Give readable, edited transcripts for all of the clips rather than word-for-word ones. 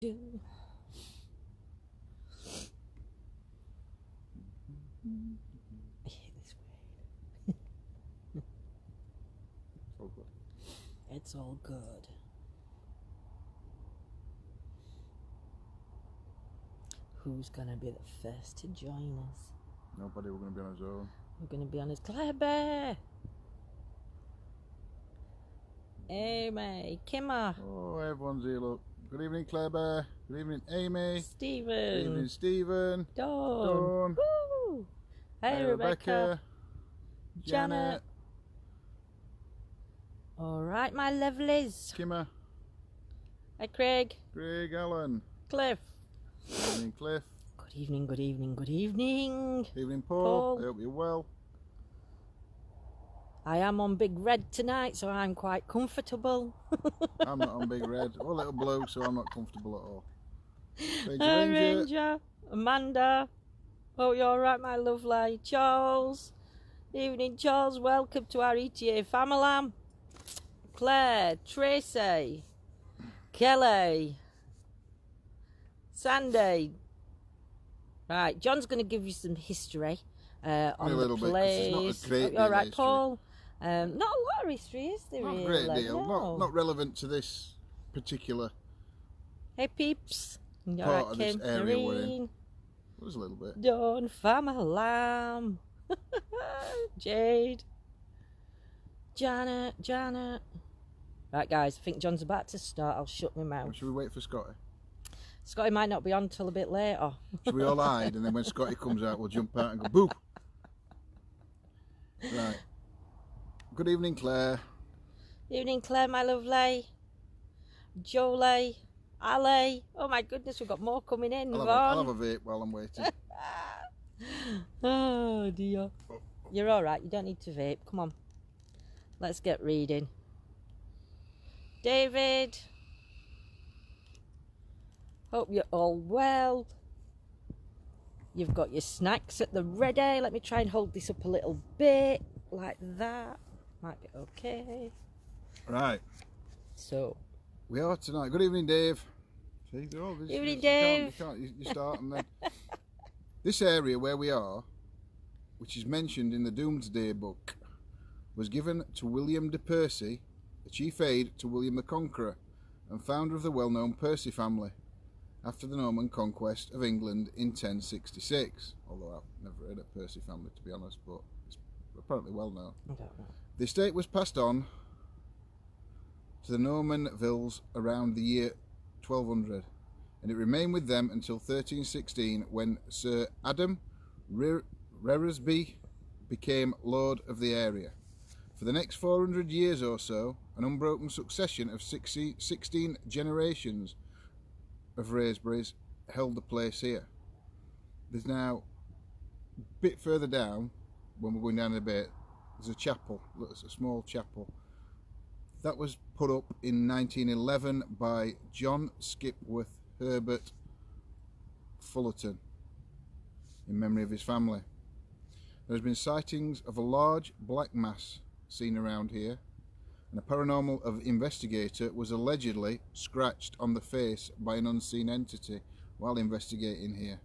I hate this word. It's all good. It's all good. Who's gonna be the first to join us? Nobody, we're going to be on our own. We're gonna be on his Claire Bear. Amy, Kimmer. Oh, everyone's here, look. Good evening, Claire Bear. Good evening, Amy. Stephen. Good evening, Stephen. Dawn. Woo. Hey, Rebecca. Janet. Alright, my lovelies. Kimmer. Hey, Craig. Craig Allen. Cliff. Good evening, Cliff. Good evening, good evening, good evening. Good evening, Paul. Paul. I hope you're well. I am on Big Red tonight, so I'm quite comfortable. I'm not on Big Red or Little Blue, so I'm not comfortable at all. Hi, Ranger. Amanda. Hope you're alright, my lovely. Charles. Evening, Charles. Welcome to our ETA family. Claire. Tracy. Kelly. Sandy. Right, John's going to give you some history on the place. Bit, it's not a great deal all right, of Paul. Not a lot of history, is there? Not really? a great deal. No. Not relevant to this particular Hey, peeps. All part right, of Kim, this area we're in. Noreen. It was a little bit. Dawn, Farmer Lamb. Jade. Janet. Right, guys, I think John's about to start. I'll shut my mouth. Should we wait for Scotty? Scotty might not be on till a bit later. Should we all hide, and then when Scotty comes out, we'll jump out and go, boo! Right. Good evening, Claire. Evening, Claire, my lovely. Jolie. Ali. Oh, my goodness, we've got more coming in. I'll have a vape while I'm waiting. Oh, dear. You're all right. You don't need to vape. Come on. Let's get reading. David. Hope you're all well. You've got your snacks at the ready. Let me try and hold this up a little bit. Like that. Might be okay. Right. So. We are tonight. Good evening, Dave. See, Evening, Dave. You start and then. This area where we are, which is mentioned in the Domesday Book, was given to William de Percy, the chief aide to William the Conqueror, and founder of the well-known Percy family, after the Norman conquest of England in 1066. Although I've never heard of Percy family, to be honest, but it's apparently well known. I don't know. The estate was passed on to the Norman villes around the year 1200, and it remained with them until 1316, when Sir Adam Reresby became lord of the area. For the next 400 years or so, an unbroken succession of 16 generations of Raresberries held the place here. There's now, a bit further down, when we're going down a bit, there's a chapel, it's a small chapel. That was put up in 1911 by John Skipworth Herbert Fullerton in memory of his family. There has been sightings of a large black mass seen around here, and a paranormal investigator was allegedly scratched on the face by an unseen entity while investigating here.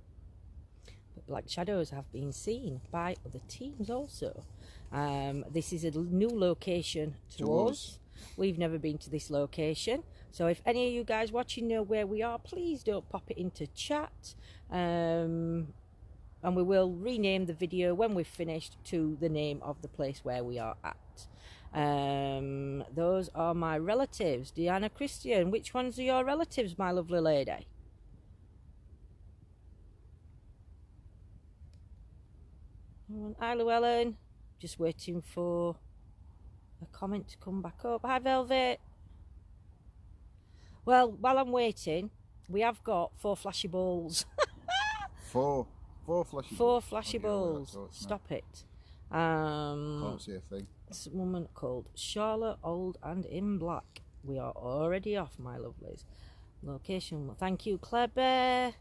But black shadows have been seen by other teams also. This is a new location to us. We've never been to this location, so if any of you guys watching know where we are, please don't pop it into chat, and we will rename the video when we've finished to the name of the place where we are at. Those are my relatives. Deanna, Christian, which ones are your relatives, my lovely lady? Hi, Llewellyn. Just waiting for a comment to come back up. Hi, Velvet. Well, while I'm waiting, we have got 4 flashy balls. Four flashy balls. 4 flashy balls. Stop it. Can't see a thing. This woman called Charlotte, old and in black. We are already off, my lovelies. Location. Thank you, Claire Bear.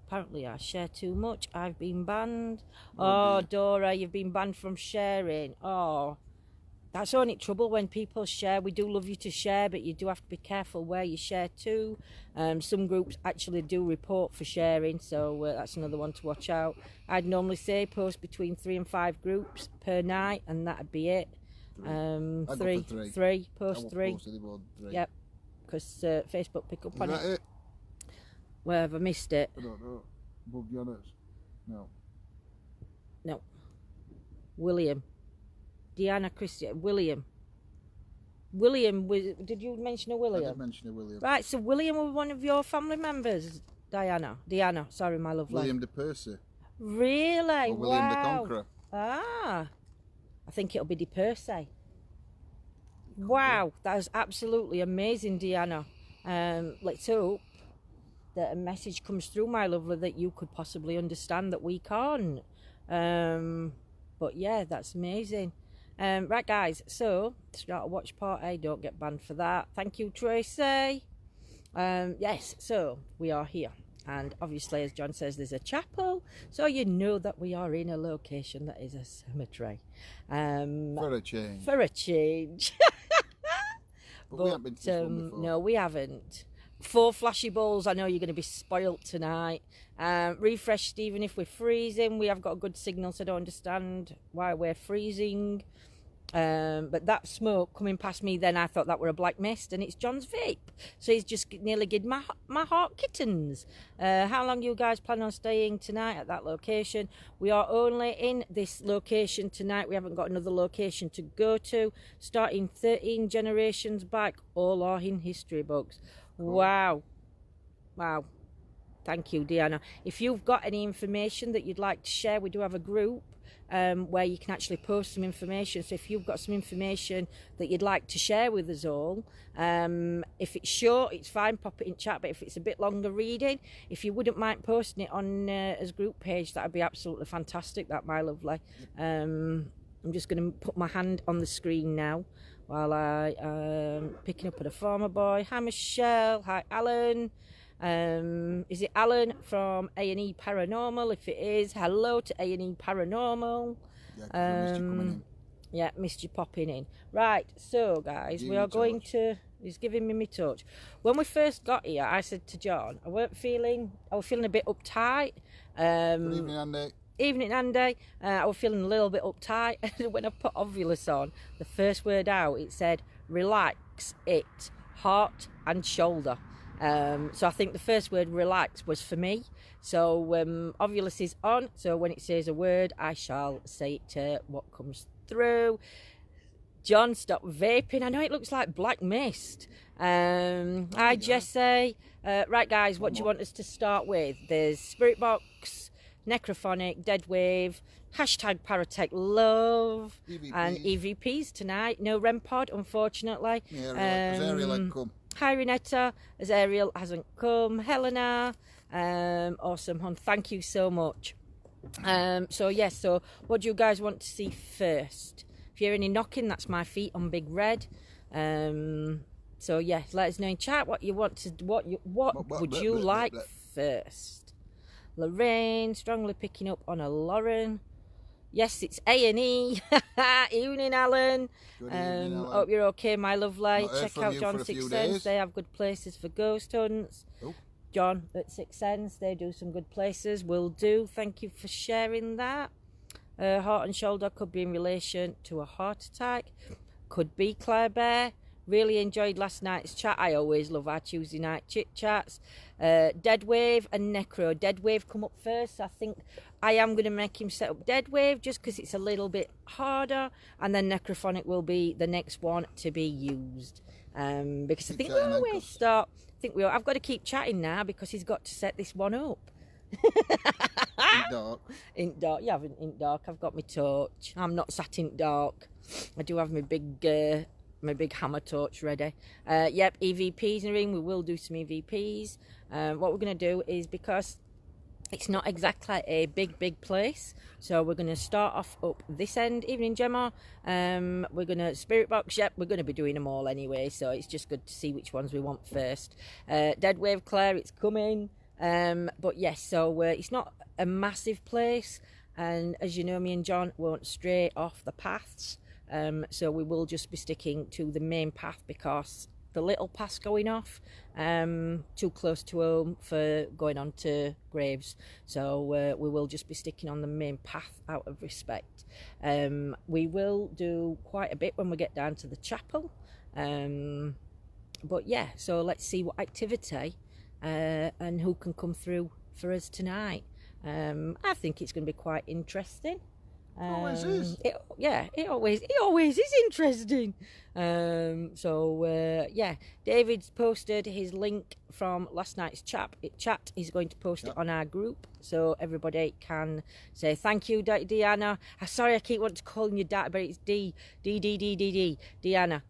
Apparently I share too much. I've been banned. Oh, Dora, you've been banned from sharing. Oh, that's only trouble when people share. We do love you to share, but you do have to be careful where you share to. Some groups actually do report for sharing, so that's another one to watch out. I'd normally say post between 3 and 5 groups per night, and that'd be it. Three. Post 3. Yep, because Facebook pick up on it. Is that it? Where have I missed it? I don't know. Bug Yanners? No. No. William. Deanna, Christian, William. William, did you mention a William? I did mention a William. Right, so William was one of your family members, Diana, sorry, my lovely. William de Percy. Really? Or William the Wow. Conqueror. Ah, I think it'll be de Percy. Wow, that is absolutely amazing, Deanna. Let's hope that a message comes through, my lovely, that you could possibly understand that we can't. But yeah, that's amazing. Right, guys, so start a watch party. Don't get banned for that. Thank you, Tracy. Yes, so we are here. And obviously, as John says, there's a chapel. So you know that we are in a location that is a cemetery. For a change. For a change. But we haven't been to this one before. No, we haven't. 4 flashy balls. I know you're going to be spoilt tonight. Refreshed even if we're freezing. We have got a good signal, so I don't understand why we're freezing. But that smoke coming past me, then I thought that were a black mist, and it's John's vape. So he's just nearly given my heart kittens. How long you guys plan on staying tonight at that location? We are only in this location tonight. We haven't got another location to go to. Starting 13 generations back, all are in history books. Cool. Wow. Thank you, Deanna. If you've got any information that you'd like to share, we do have a group where you can actually post some information. So if you've got some information that you'd like to share with us all, if it's short, it's fine, pop it in chat. But if it's a bit longer reading, if you wouldn't mind posting it on as group page, that would be absolutely fantastic, that, my lovely. I'm just going to put my hand on the screen now while I picking up at a farmer boy. Hi, Michelle. Hi, Alan. Is it Alan from A&E Paranormal? If it is, hello to A&E Paranormal. Yeah, missed you coming in. Yeah, missed you popping in. Right, so guys, we are going to... He's giving me my touch. When we first got here, I said to John, I was feeling a bit uptight. Good evening, Andy. Evening, Andy. I was feeling a little bit uptight. And when I put Ovulus on, the first word out, it said, relax it, heart and shoulder. So I think the first word, relax, was for me. So Ovulus is on. So when it says a word, I shall say it what comes through. John, stop vaping. I know it looks like black mist. Hi, Jesse. Right, guys, what do you want us to start with? There's Spirit Box, Necrophonic, Dead Wave, hashtag Paratech Love, EVPs. and EVPs tonight. No REM pod, unfortunately. Yeah, right, Ariel had come. Hi, Renetta, as Ariel hasn't come. Helena, awesome, hon. Thank you so much. So what do you guys want to see first? If you hear any knocking, that's my feet on Big Red. So yeah, let us know in chat what you want to, what would you like first? Lorraine, strongly picking up on a Lauren. Yes, it's A&E. Evening, Alan. Good evening, Alan. Hope you're okay, my lovely. Not heard Check from out you John for a Six few Sense. days. They have good places for ghost hunts. Oh. John at Six Sense, they do some good places. Will do. Thank you for sharing that. Heart and shoulder could be in relation to a heart attack. Could be Claire Bear. Really enjoyed last night's chat. I always love our Tuesday night chit chats. Dead Wave and Necro. Dead Wave come up first. I think I am going to make him set up Dead Wave just because it's a little bit harder, and then Necrophonic will be the next one to be used. Because I think we always start. I've got to keep chatting now because he's got to set this one up. In dark. In dark. You haven't in dark. I've got my torch. I'm not sat in dark. I do have my big hammer torch ready. Yep, EVPs in the ring. We will do some EVPs. What we're going to do is, because it's not exactly a big place, so we're going to start off up this end. Evening, Gemma. We're going to Spirit Box. Yep, we're going to be doing them all anyway, so it's just good to see which ones we want first. Dead Wave, Claire, it's coming. But yes, so it's not a massive place, and as you know, me and John won't stray off the paths. So we will just be sticking to the main path because the little path's going off too close to home for going on to graves. So we will just be sticking on the main path out of respect. We will do quite a bit when we get down to the chapel. But yeah, so let's see what activity and who can come through for us tonight. I think it's going to be quite interesting. Always is. It always is interesting. Yeah, David's posted his link from last night's chat. He's going to post it on our group, so everybody can say thank you, Deanna. Sorry, I keep wanting to call you Dad, but it's Deanna.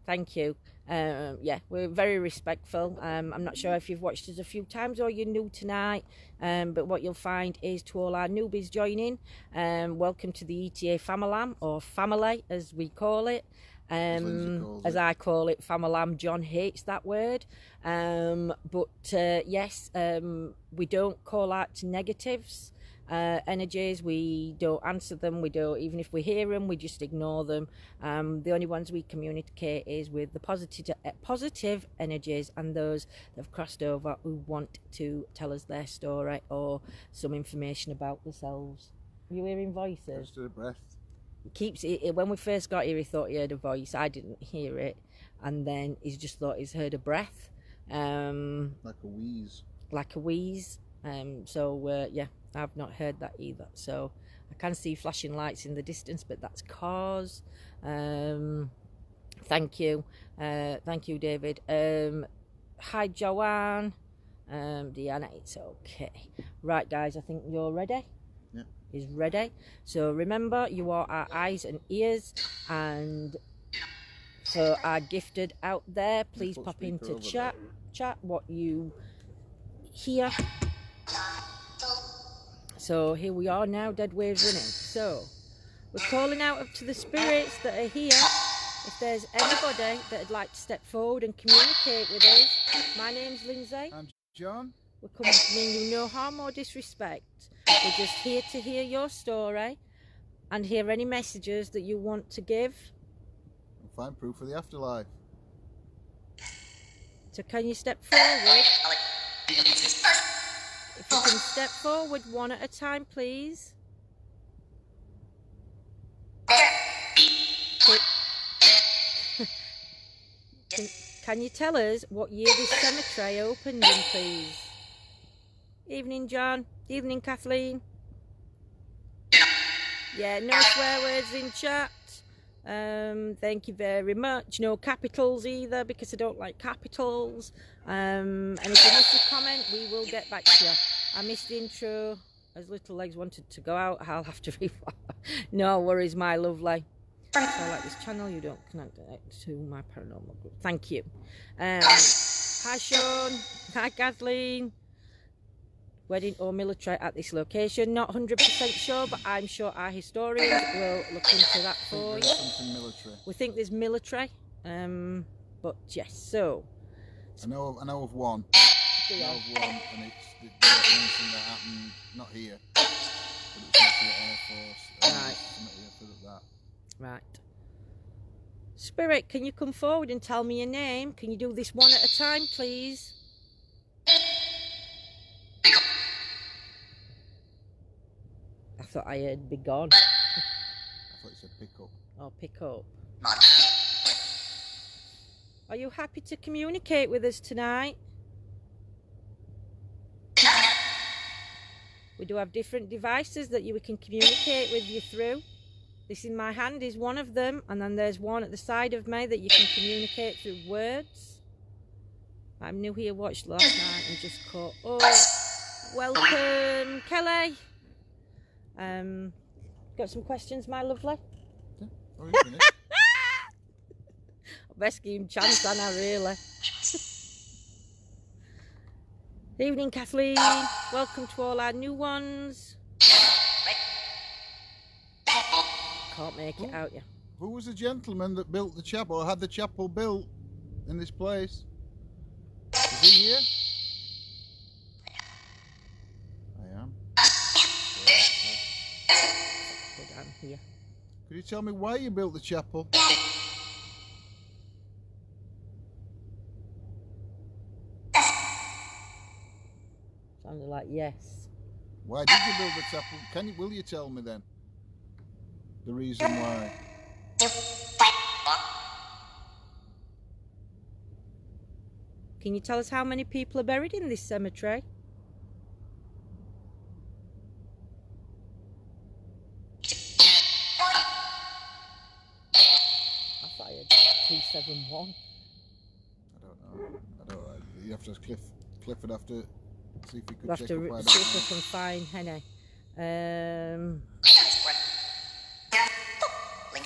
Thank you. Yeah, we're very respectful. I'm not sure if you've watched us a few times or you're new tonight, but what you'll find is, to all our newbies joining, welcome to the ETA Famalam, or family as we call it. As I call it, Famalam. John hates that word. Yes, we don't call out to negatives. Energies, we don't answer them, we don't, even if we hear them, we just ignore them. The only ones we communicate is with the positive energies and those that have crossed over who want to tell us their story or some information about themselves. Are you hearing voices? Just a breath. He keeps it. When we first got here, he thought he heard a voice. I didn't hear it, and then he's just thought he's heard a breath, like a wheeze. Yeah, I've not heard that either. So I can see flashing lights in the distance, but that's cars. Thank you, David. Hi, Joanne. Deanna, it's okay. Right, guys, I think you're ready. Yeah. Is ready. So remember, you are our eyes and ears, and for our gifted out there, please pop into chat what you hear. So here we are now, Dead Waves Running. So we're calling out up to the spirits that are here. If there's anybody that'd like to step forward and communicate with us. My name's Lindsay. I'm John. We're coming to mean you no harm or disrespect. We're just here to hear your story and hear any messages that you want to give. And find proof of the afterlife. So can you step forward? If you can step forward one at a time, please. Can you tell us what year this cemetery opened in, please? Evening, John. Evening, Kathleen. Yeah, no swear words in chat. Thank you very much. No capitals either, because I don't like capitals. And if you missed a comment, we will get back to you. I missed the intro as Little Legs wanted to go out. I'll have to rewind. No worries, my lovely. So I like this channel. You don't connect it to my paranormal group. Thank you. Hi, Sean. Hi, Kathleen. Wedding or military at this location? Not 100% sure, but I'm sure our historians will look into that for you. Something military. We think there's military, but yes. So I know of one. do you? I know of one, and it's something that happened not here, but it's next to the Air Force. Right. For that. Right. Spirit, can you come forward and tell me your name? Can you do this one at a time, please? I thought I heard be gone. I thought it said pick up. Oh, pick up. Are you happy to communicate with us tonight? We do have different devices that we can communicate with you through. This in my hand is one of them, and then there's one at the side of me that you can communicate through words. I'm new here, watched last night and just caught up. Welcome, Kelly. Got some questions, my lovely? Yeah. Oh, you finished? Best game chance, Anna, really. Evening, Kathleen. Welcome to all our new ones. Can't make it out, yeah. Who was the gentleman that built the chapel, or had the chapel built in this place? Is he here? I am. Good, I'm here. Could you tell me why you built the chapel? Sounded like yes. Why did you build the chapel? Will you tell me then? The reason why? Can you tell us how many people are buried in this cemetery? I thought I had 271. I don't know. You have to Clifford have to see if he could We'll check have to up. see if we can find Henny.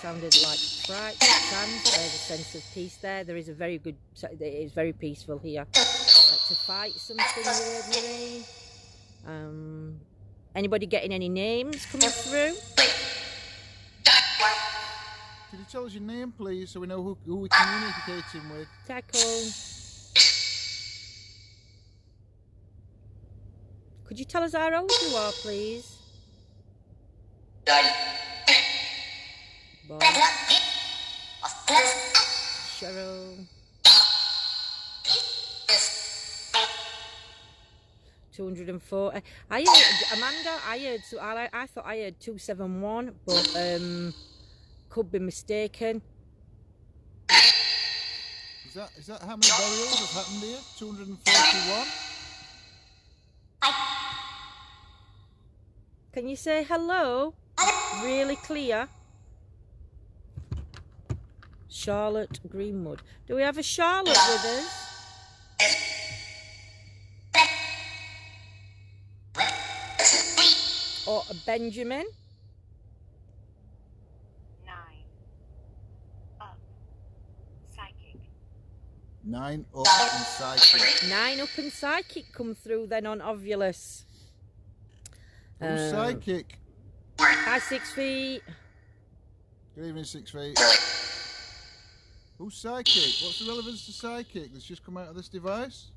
Sounded like fright, sand. There's a sense of peace there. There is a very good. It is very peaceful here. Like to fight something weird, Marine. Anybody getting any names coming through? Could you tell us your name, please, so we know who we're communicating with? Tackle. Could you tell us how old you are, please? Bob. Cheryl. 204. I heard, Amanda, I thought I heard 271, but could be mistaken. Is that how many burials have happened here? 241? Can you say hello? Really clear? Charlotte Greenwood. Do we have a Charlotte with us? Or a Benjamin? 9 up psychic. 9 up and psychic. 9 up and psychic come through then on Ovulus. Who's psychic? Hi, 6 feet. Good evening, 6 feet. Who's psychic? What's the relevance to psychic that's just come out of this device?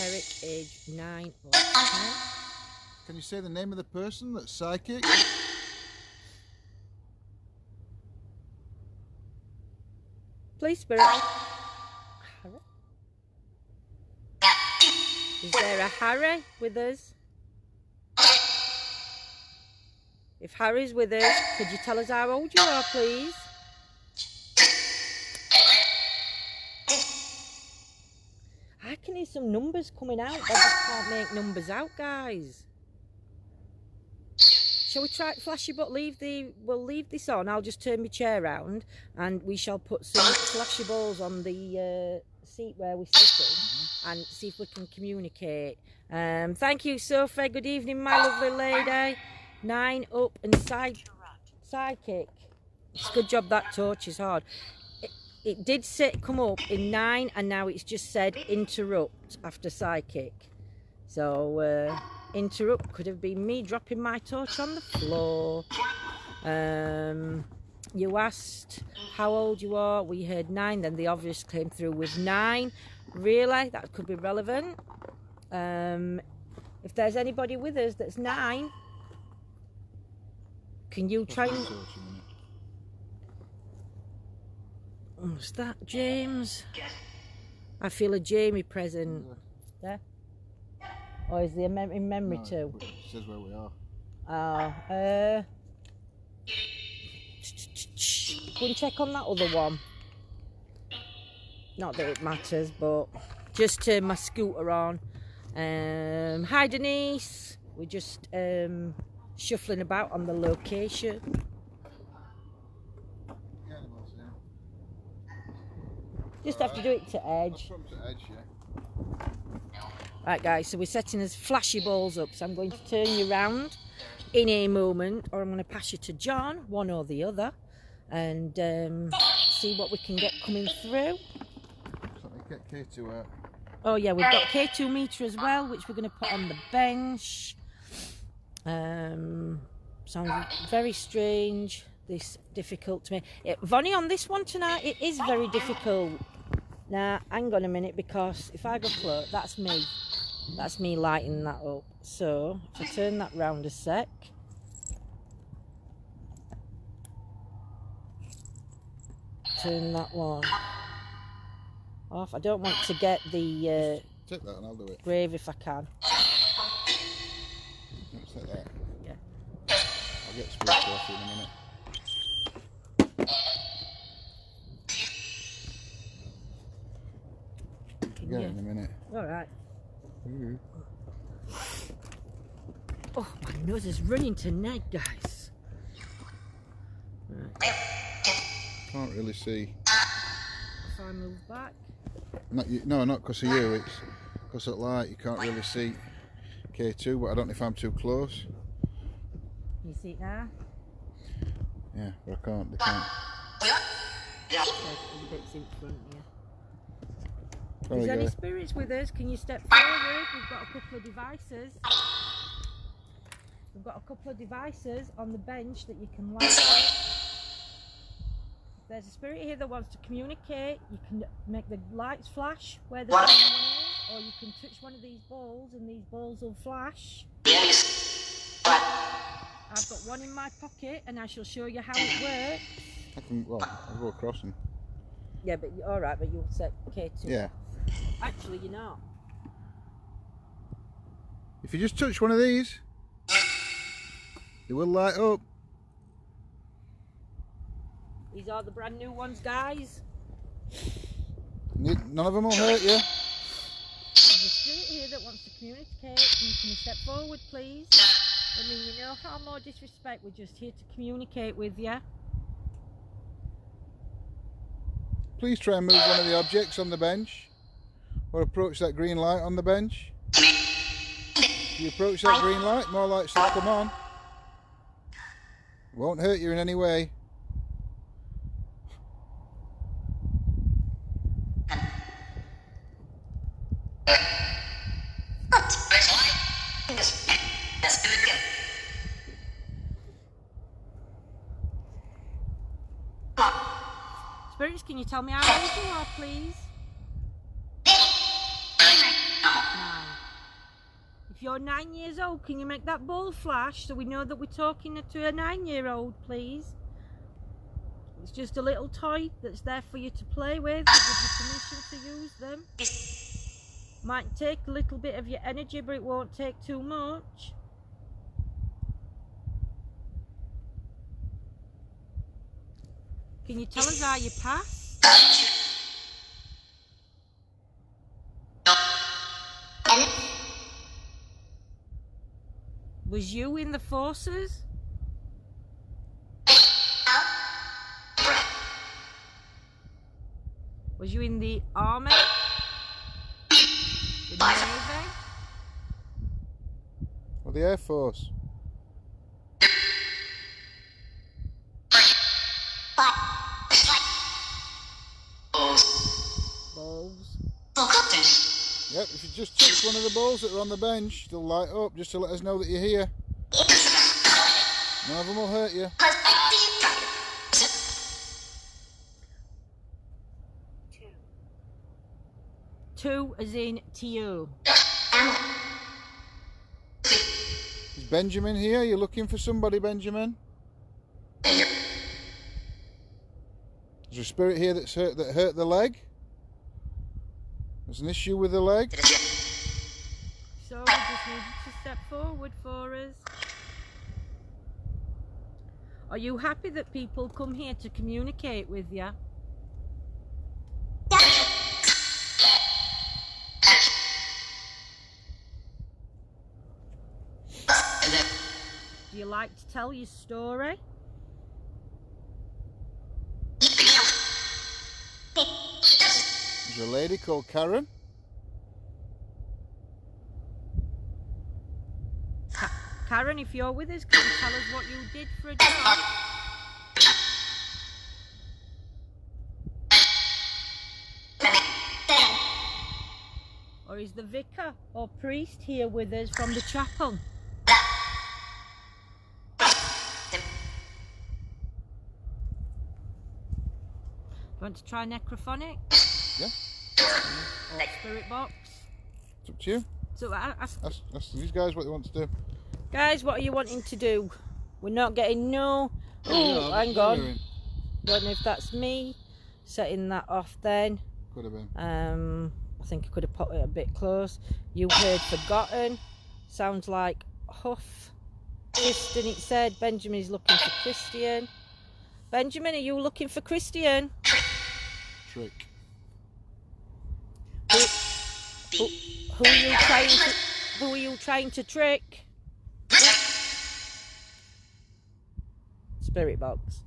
Eric, age 9 or 10. Can you say the name of the person that's psychic? Please, Spirit. Harry? Is there a Harry with us? If Harry's with us, could you tell us how old you are, please? I can hear some numbers coming out, but I just can't make numbers out, guys. Shall we try flashy but we'll leave this on. I'll just turn my chair round and we shall put some flashy balls on the seat where we're sitting and see if we can communicate. Thank you, Sophie. Good evening, my lovely lady. 9 up and sidekick. It's a good job that torch is hard. It did come up in 9 and now it's just said interrupt after psychic. So interrupt could have been me dropping my torch on the floor. You asked how old you are. We heard 9, then the obvious came through with 9. Really, that could be relevant. If there's anybody with us that's 9, can you try and... What's that, James? I feel a Jamie present. Yeah? Or is there in memory too? It says where we are. Oh, go and check on that other one. Not that it matters, but just turn my scooter on. Hi Denise. We're just shuffling about on the location. Just have to do it to edge. Right guys, so we're setting us flashy balls up, so I'm going to turn you round in a moment, or I'm going to pass you to John, one or the other, and see what we can get coming through. Get K2 out. Oh yeah, we've got K2 meter as well, which we're going to put on the bench. Sounds very strange, this difficult to me. Vonnie, on this one tonight, it is very difficult. Now, hang on a minute, because if I go close, that's me. That's me lighting that up. So if I turn that round a sec. Turn that one off. I don't want to get the Take that and I'll do it. grave if I can. Let's take that. Yeah. I'll get spirit off you in a minute. Get it in a minute. Alright. Ooh. Oh, my nose is running tonight, guys. Right. Can't really see. If I move back. Not you, no, not because of you. It's because of light. You can't really see K2, but I don't know if I'm too close. Can you see it now? Yeah, but I can't. They can't. There's a bits in front here. There Is we there any go. spirits with us? Can you step forward? We've got a couple of devices. We've got a couple of devices on the bench that you can light up. If there's a spirit here that wants to communicate, you can make the lights flash where the one is, or you can touch one of these balls and these balls will flash. I've got one in my pocket and I shall show you how it works. I can. Well, I'll go across them. Yeah, but alright, but you'll set K2. Yeah. Actually, you're not. If you just touch one of these, they will light up. These are the brand new ones, guys. None of them will hurt you. There's a spirit here that wants to communicate. Can you step forward, please? I mean, you know how more disrespect. We're just here to communicate with you. Please try and move one of the objects on the bench, or approach that green light on the bench. If you approach that green light, more lights will come on. Won't hurt you in any way. Spirits, can you tell me how old you are, please? 9. If you're 9 years old, can you make that ball flash so we know that we're talking to a 9-year-old, please? It's just a little toy that's there for you to play with. We give you permission to use them. Might take a little bit of your energy, but it won't take too much. Can you tell us how you passed? Was you in the forces? Was you in the army? The Navy? Or the Air Force. Balls. Yep, if you just touch one of the balls that are on the bench, they'll light up just to let us know that you're here. None of them will hurt you. 2 as in T-O. Is Benjamin here? You're looking for somebody, Benjamin? There's a spirit here that hurt the leg. There's an issue with the leg. So we just need you to step forward for us. Are you happy that people come here to communicate with you? Do you like to tell your story? There's a lady called Karen. Karen, if you're with us, can you tell us what you did for a job? Or is the vicar or priest here with us from the chapel? You want to try necrophonic? Yeah. Or spirit box? It's up to you. So Ask these guys what they want to do. guys, what are you wanting to do? We're not getting no. Oh, Oh, yeah, hang on. Don't know if that's me setting that off then. Could have been. I think I could have put it a bit close. You heard forgotten. Sounds like Huff. Kristen, it said. Benjamin is looking for Christian. Benjamin, are you looking for Christian? Trick. Who are you trying to trick? Spirit box.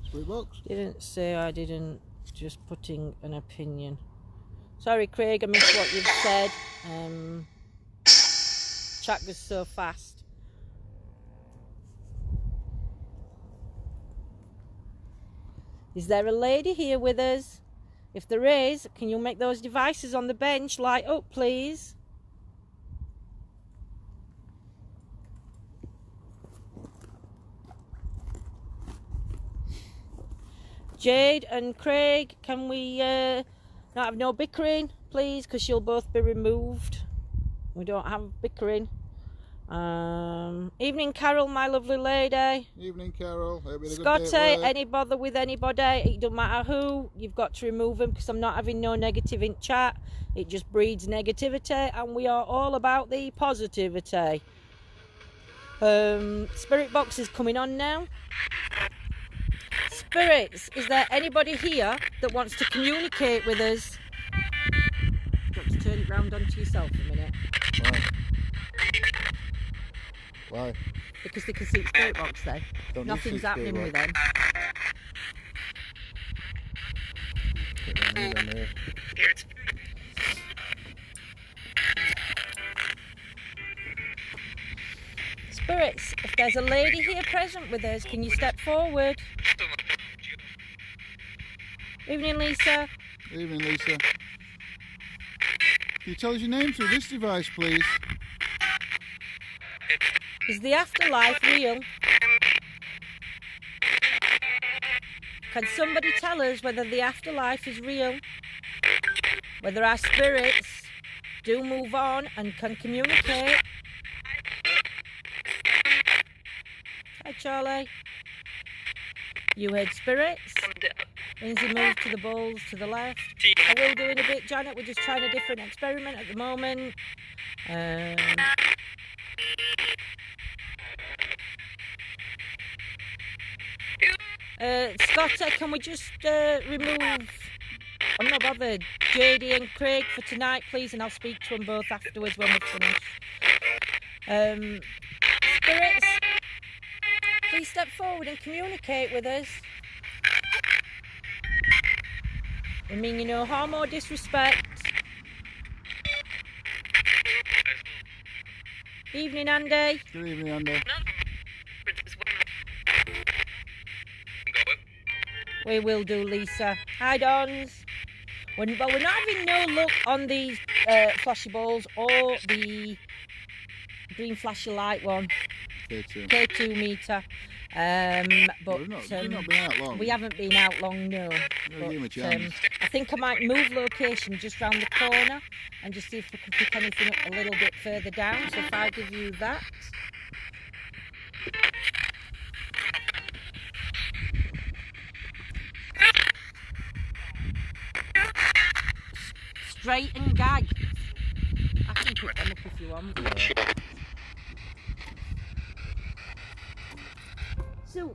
Spirit box? Didn't say I didn't, just putting an opinion. Sorry Craig, I missed what you've said. Chat goes so fast. Is there a lady here with us? If there is, can you make those devices on the bench light up, please? Jade and Craig, can we not have no bickering, please? Because you'll both be removed. We don't have bickering. Evening, Carol, my lovely lady. Evening, Carol. Scotty, any bother with anybody? It don't matter who. You've got to remove them because I'm not having no negative in chat. It just breeds negativity, and we are all about the positivity. Spirit box is coming on now. Spirits, is there anybody here that wants to communicate with us? You've got to turn it round onto yourself a minute. Why? Because they can see spirit box there. Nothing's happening with them. Spirits, if there's a lady here present with us, can you step forward? Evening, Lisa. Evening, Lisa. Can you tell us your name through this device, please? Is the afterlife real? Can somebody tell us whether the afterlife is real? Whether our spirits do move on and can communicate? Hi, Charlie. You heard spirits? Lindsay moved to the balls to the left. I will do in a bit, Janet. We're just trying a different experiment at the moment. Scotty, can we just remove... I'm not bothered. JD and Craig for tonight, please, and I'll speak to them both afterwards when we're finished. Spirits, please step forward and communicate with us. We mean you no harm or disrespect. Evening, Andy. Good evening, Andy. We will do, Lisa. Hi, Dons. But we're not having no luck on these flashy balls or the green flashy light one. K2 meter. But we've not been out long. We haven't been out long, no. But, I think I might move location just round the corner and just see if we can pick anything up a little bit further down. So if I give you that. Straight and gag. I can pick them up if you want. So,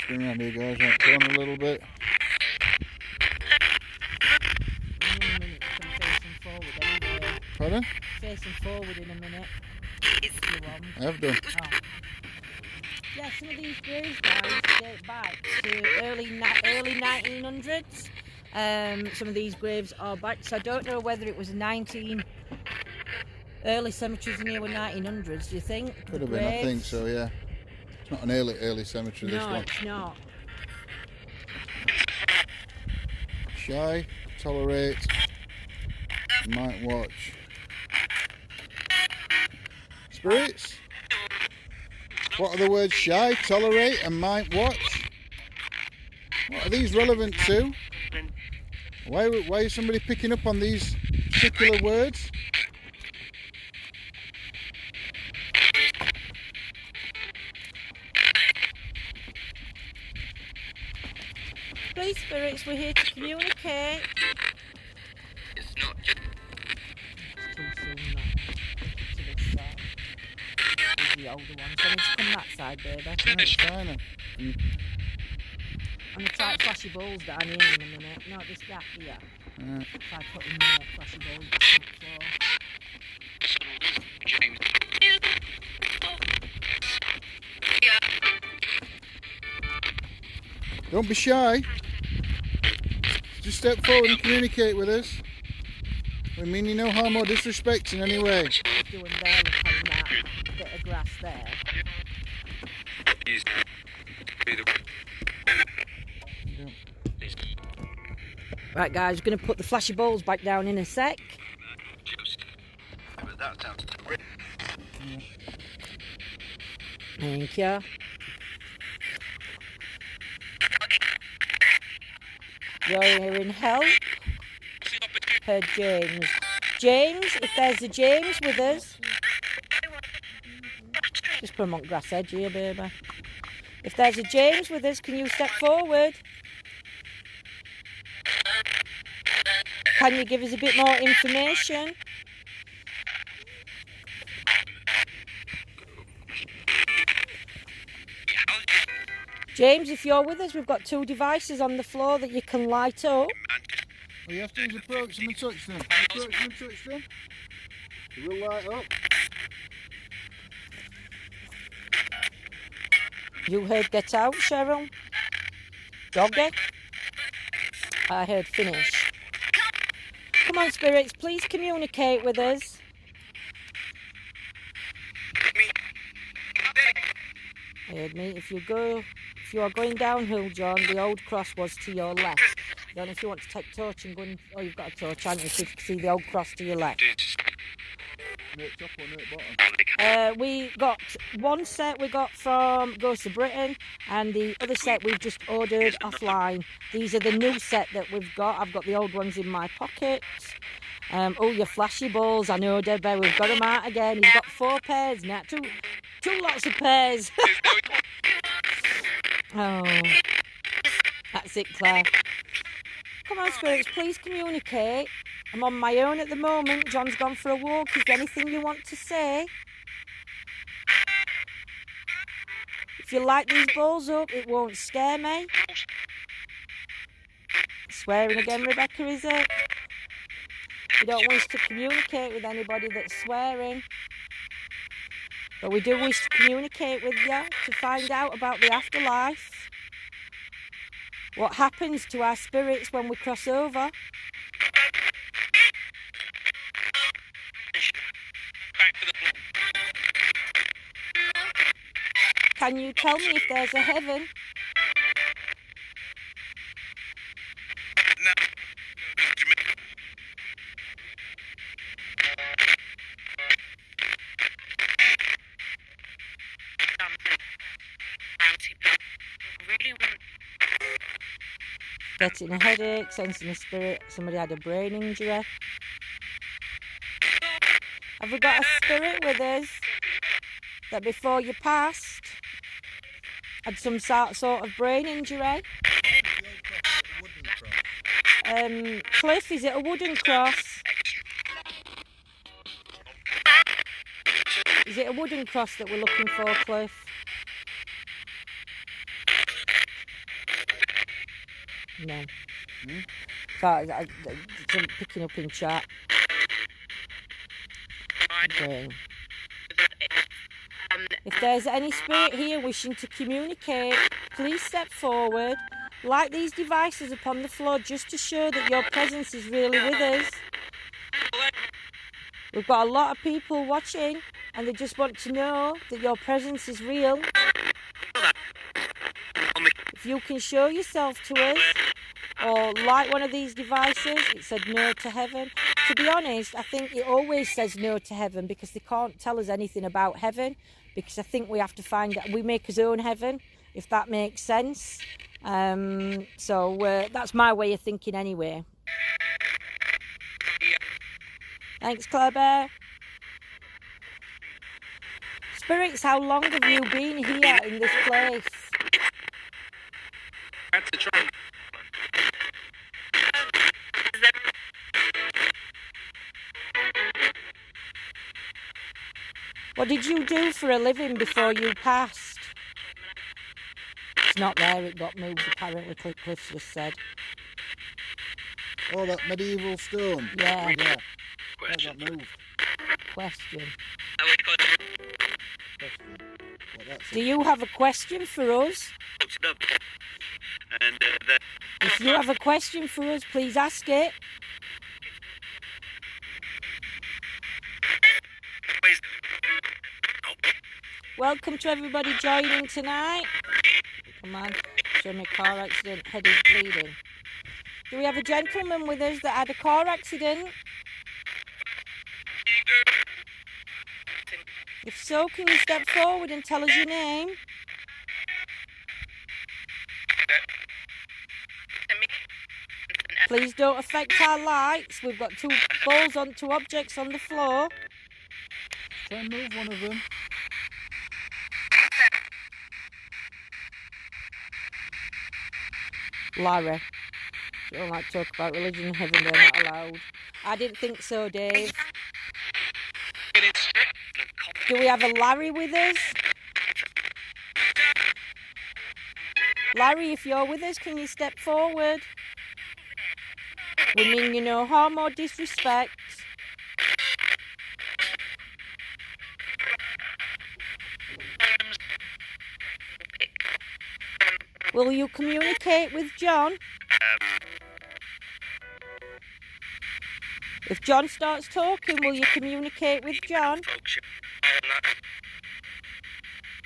Bring around here, guys. Right, turn a little bit. Pardon? Facing forward in a minute. I have done. Oh. Yeah, some of these graves, guys, date back to early 1900s. Some of these graves are back, so I don't know whether it was early cemeteries in here were 1900s. Do you think? Could have been. I think so. Yeah. It's not an early cemetery. No, this one. it's not. Shy, tolerate, might watch. Spirits? What are the words shy, tolerate and might watch? What are these relevant to? Why is somebody picking up on these particular words? Please, spirits, we're here to communicate. It's not just It's too soon, that. To this side. These are the older ones. I need to come that side, baby. It's fine. I'm going to try flashy balls down here in a minute. No, this gap here. Try putting more flashy balls on the floor. James. Don't be shy. Just step forward and communicate with us. We mean you no harm or disrespect in any way. Doing there, look on that bit of grass there. Right, guys, we're going to put the flashy balls back down in a sec. But that sounds great. Thank you. You're hearing help. Heard James. James, if there's a James with us. Just put him on grass edge here, baby. If there's a James with us, can you step forward? Can you give us a bit more information? James, if you're with us, we've got 2 devices on the floor that you can light up. All you have to do is approach them and touch them. Approach them and touch them. They will light up. You heard get out, Cheryl? Doggy? I heard finish. Come on, spirits, please communicate with us. Heard me. If you are going downhill, John, the old cross was to your left. Then if you want to take torch and go in, oh, you've got a torch, haven't you? So you can see the old cross to your left. Top or bottom? We got one set we got from Ghost of Britain, and the other set we've just ordered offline. These are the new set that we've got. I've got the old ones in my pockets. Oh, your flashy balls. I know, Debbie, we've got them out again. He's got 4 pairs now. Two lots of pairs. Oh, that's it, Claire. Come on, spirits, please communicate. I'm on my own at the moment. John's gone for a walk. Is there anything you want to say? If you light these balls up, it won't scare me. Swearing again, Rebecca, is it? We don't wish to communicate with anybody that's swearing. But we do wish to communicate with you to find out about the afterlife. What happens to our spirits when we cross over. Can you tell me if there's a heaven? Getting a headache, sensing a spirit, somebody had a brain injury. Have we got a spirit with us that before you passed had some sort of brain injury? Cliff, is it a wooden cross? Is it a wooden cross that we're looking for, Cliff? No. Sorry, I'm picking up in chat. Okay. If there's any spirit here wishing to communicate, please step forward. Light these devices upon the floor just to show that your presence is really with us. We've got a lot of people watching and they just want to know that your presence is real. If you can show yourself to us, or like one of these devices, it said no to heaven. To be honest, I think it always says no to heaven because they can't tell us anything about heaven, because I think we have to we make our own heaven, if that makes sense. So that's my way of thinking anyway. Thanks, Claire Bear. Spirits, how long have you been here in this place? That's the train. What did you do for a living before you passed? It's not there, it got moved apparently, Cliff just said. Oh, that medieval stone. Yeah. Yeah. That Question. got moved. Question. Question. Well, that's Do it. you have a question for us? And If you have a question for us, please ask it. Welcome to everybody joining tonight. Come on, show me a car accident, head is bleeding. Do we have a gentleman with us that had a car accident? If so, can you step forward and tell us your name? Please don't affect our lights. We've got two objects on the floor. Try and move one of them. Larry. You don't like to talk about religion and heaven, they're not allowed. I didn't think so, Dave. Do we have a Larry with us? Larry, if you're with us, can you step forward? We mean you no harm or disrespect. Will you communicate with John? If John starts talking, will you communicate with John?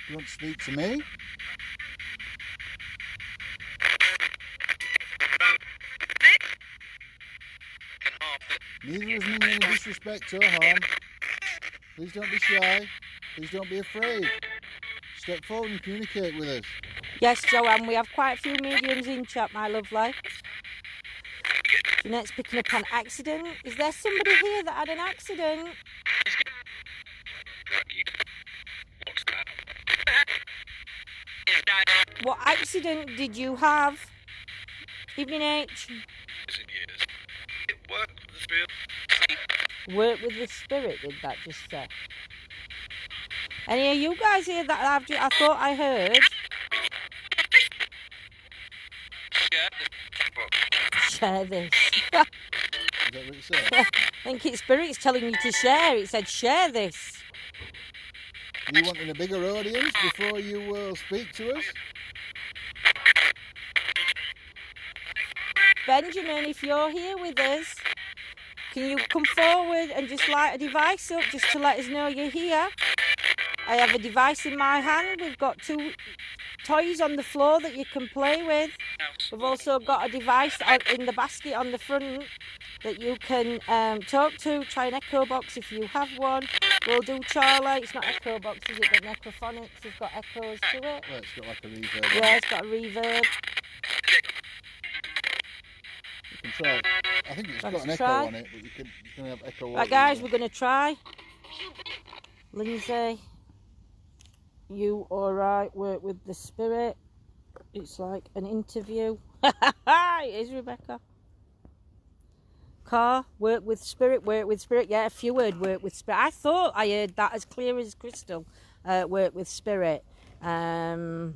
You want to speak to me? Neither of us mean any disrespect or harm. Please don't be shy. Please don't be afraid. Step forward and communicate with us. Yes, Joanne, we have quite a few mediums in chat, my lovely. Jeanette's picking up an accident. Is there somebody here that had an accident? What accident did you have? Evening H. It worked with the spirit. Work with the spirit, did that just say? Any of you guys here that I thought I heard? Share this. Is that what it said? I think it's Spirit's telling you to share. It said share this. Are you wanting a bigger audience before you speak to us? Benjamin, if you're here with us, can you come forward and just light a device up just to let us know you're here? I have a device in my hand. We've got two toys on the floor that you can play with. We've also got a device in the basket on the front that you can talk to. Try an echo box if you have one. We'll do Charlie. It's not echo box, is it? But necrophonics has got echoes to it. Well, it's got like a reverb. Yeah, it's got a reverb. You can try it. I think it's got an echo try. on it, but you can have echo. Right, guys, we're going to try. Lindsay, you alright? Work with the spirit. It's like an interview. It is, Rebecca. Car, work with spirit, work with spirit. Yeah, a few word work with spirit. I thought I heard that as clear as crystal. Work with spirit. But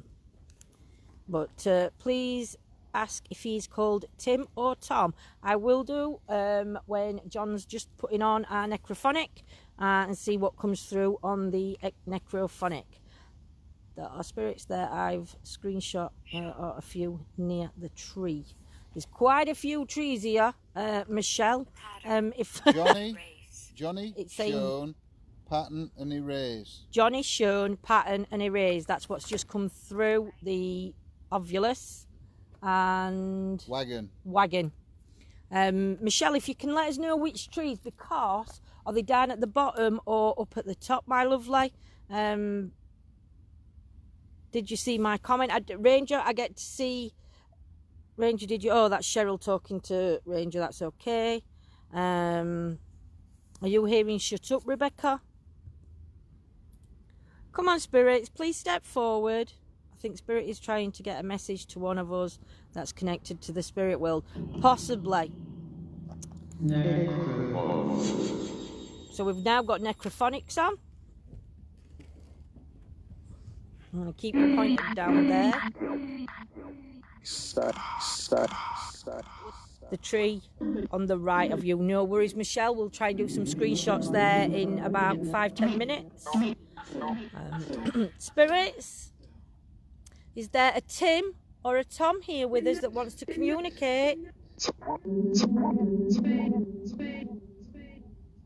please ask if he's called Tim or Tom. I will do when John's just putting on our necrophonic and see what comes through on the necrophonic. There are spirits there. I've screenshot are a few near the tree. There's quite a few trees here, Michelle. If Johnny, it's saying shown, pattern and erase. Johnny shown, pattern and erase. That's what's just come through the ovulus. and Wagon. Michelle, if you can let us know which trees, because are they down at the bottom or up at the top, my lovely? Did you see my comment? Ranger, I get to see. Ranger, did you? Oh, that's Cheryl talking to Ranger. That's okay. Are you hearing shut up, Rebecca? Come on, spirits, please step forward. I think Spirit is trying to get a message to one of us that's connected to the spirit world. Possibly. So we've now got necrophonics on. I'm going to keep it pointed down there. The tree on the right of you. No worries, Michelle. We'll try and do some screenshots there in about 5-10 minutes. Spirits, is there a Tim or a Tom here with us that wants to communicate?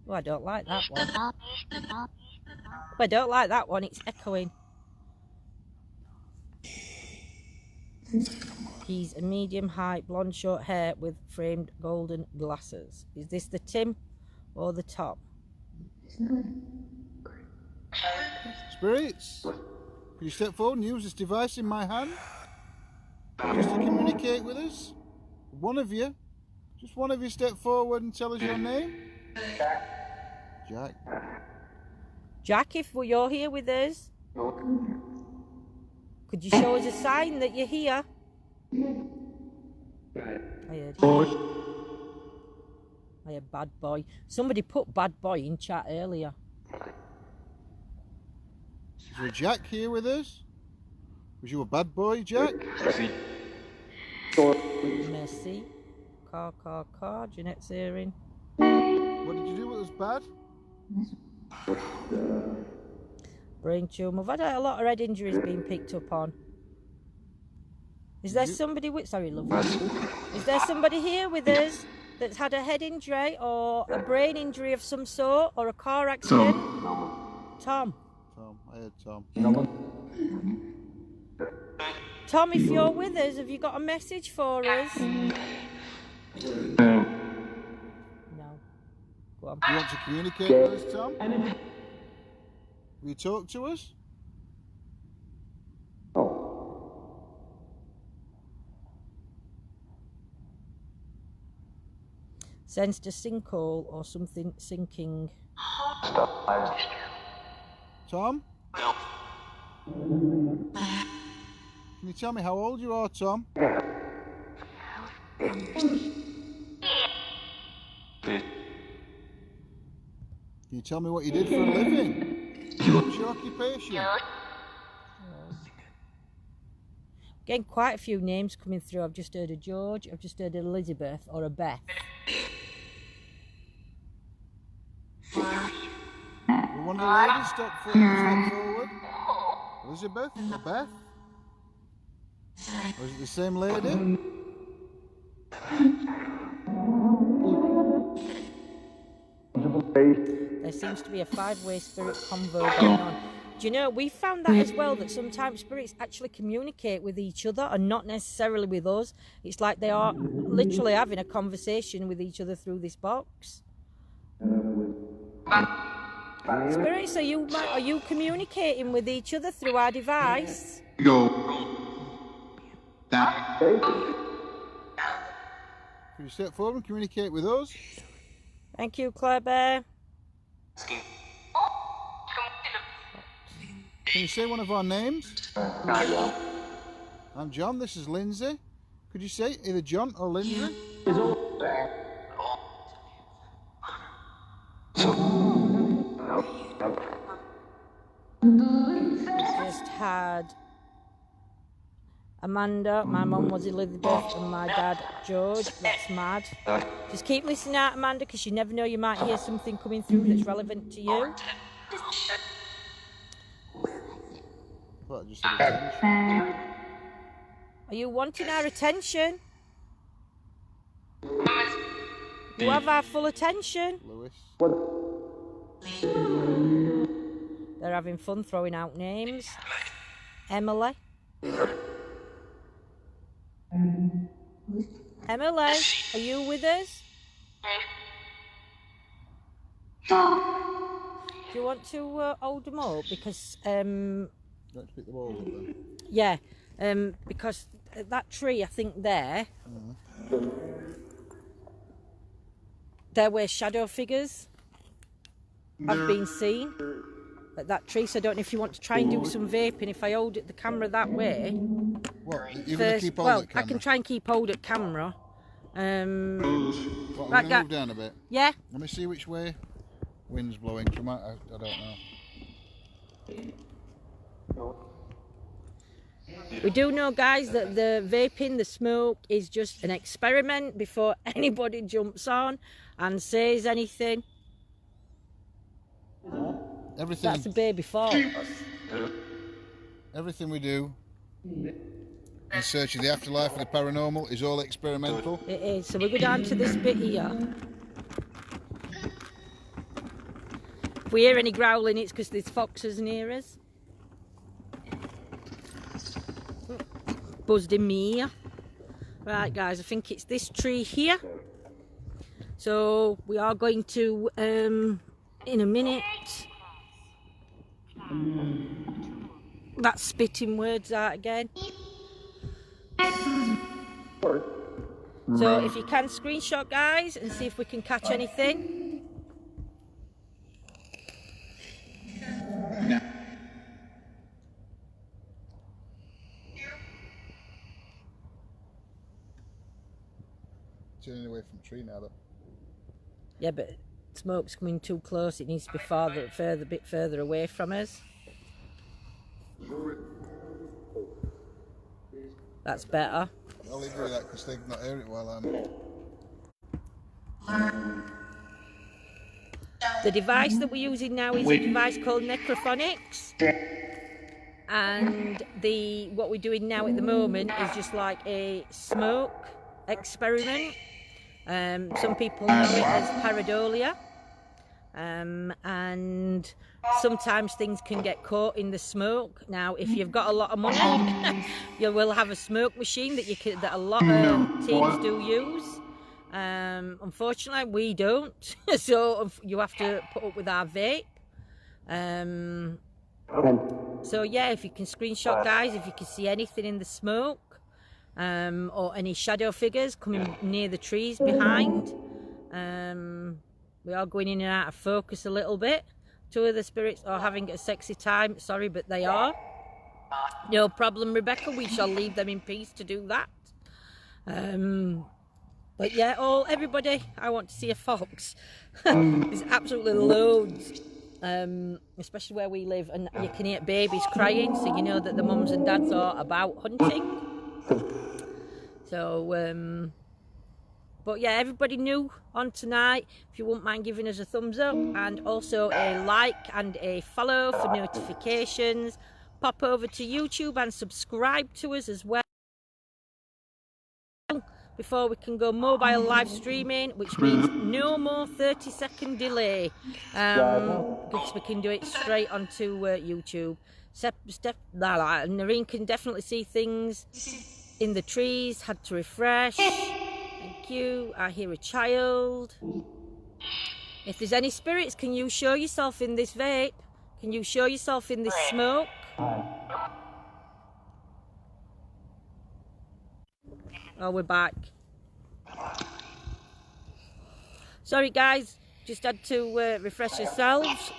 Oh, I don't like that one. Oh, I don't like that one. It's echoing. He's a medium height, blonde short hair with framed golden glasses. Is this the Tim or the Tom? Spirits, could you step forward and use this device in my hand? Just to communicate with us? One of you. Just one of you step forward and tell us your name. Jack. Jack, if you're here with us, could you show us a sign that you're here? I heard bad boy. Somebody put bad boy in chat earlier. Is there a Jack here with us? Was you a bad boy, Jack? Mercy. Car. Jeanette's hearing. What did you do that was bad? Brain tumour. I've had a lot of head injuries being picked up on. Is there somebody with... Sorry, lovely. Is there somebody here with us that's had a head injury or a brain injury of some sort or a car accident? Tom. I heard Tom. Tom, if you're with us, have you got a message for us? No. Go on. Do you want to communicate with us, Tom? Will you talk to us? Sensed a sinkhole or something sinking. Tom? Can you tell me how old you are, Tom? Can you tell me what you did for a living? What's your occupation? Getting quite a few names coming through. I've just heard a George, I've just heard Elizabeth or a Beth. Will one of the ladies step forward? Elizabeth or Beth? Or is it the same lady? There seems to be a five-way spirit convo going on. Do you know, we found that as well, that sometimes spirits actually communicate with each other and not necessarily with us. It's like they are literally having a conversation with each other through this box. Spirits, are you communicating with each other through our device? Can you step forward and communicate with us? Thank you, Claire Bear. Can you say one of our names? I'm John, this is Lindsay. Could you say either John or Lindsay? Just had Amanda, my mum was Elizabeth, and my dad George. That's mad. Just keep listening out, Amanda, because you never know, you might hear something coming through that's relevant to you. Are you wanting our attention? You have our full attention. Lewis. They're having fun throwing out names. Emily. Emily, are you with us? Do you want to hold them up? Because, You have to pick the balls up then. yeah, because that tree, I think there where shadow figures have been seen at that tree. So I don't know if you want to try and do some vaping. If I hold the camera that way. What? You're going to First, keep hold well, of the camera? I can try and keep hold at camera. What, we're Right, going to move down a bit? Yeah. Let me see which way wind's blowing. I don't know. We do know, guys, that the vaping, the smoke, is just an experiment before anybody jumps on and says anything. Everything. That's a baby fox. Everything we do in search of the afterlife and the paranormal is all experimental. It is. So we go down to this bit here. If we hear any growling, it's because there's foxes near us. Buzzed in me ear. Right, guys, I think it's this tree here. So we are going to, in a minute. That's spitting words out again. So if you can screenshot, guys, and see if we can catch anything. Turning away from the tree now, though. Yeah, but smoke's coming too close. It needs to be a bit further away from us. That's better. I'll leave you with that because they can not hear it while The device that we're using now is a device called Necrophonics. And what we're doing now at the moment is just like a smoke experiment. Some people know it as pareidolia. And sometimes things can get caught in the smoke. Now, if you've got a lot of money, you will have a smoke machine that a lot of teams do use. Unfortunately, we don't. So you have to put up with our vape. So yeah, if you can screenshot, guys, if you can see anything in the smoke, or any shadow figures coming near the trees behind. We are going in and out of focus a little bit. Two of the spirits are having a sexy time. Sorry, but they are. No problem, Rebecca. We shall leave them in peace to do that. But yeah, everybody, I want to see a fox. There's absolutely loads. Especially where we live, and you can hear babies crying, so you know that the mums and dads are about hunting. So, but yeah, everybody new on tonight. If you wouldn't mind giving us a thumbs up and also a like and a follow for notifications. Pop over to YouTube and subscribe to us as well. Before we can go mobile live streaming, which means no more 30-second delay, because we can do it straight onto YouTube. Noreen can definitely see things in the trees. Had to refresh. Thank you. I hear a child. If there's any spirits, can you show yourself in this vape? Can you show yourself in this smoke? Oh, we're back. Sorry, guys. Just had to refresh yourselves.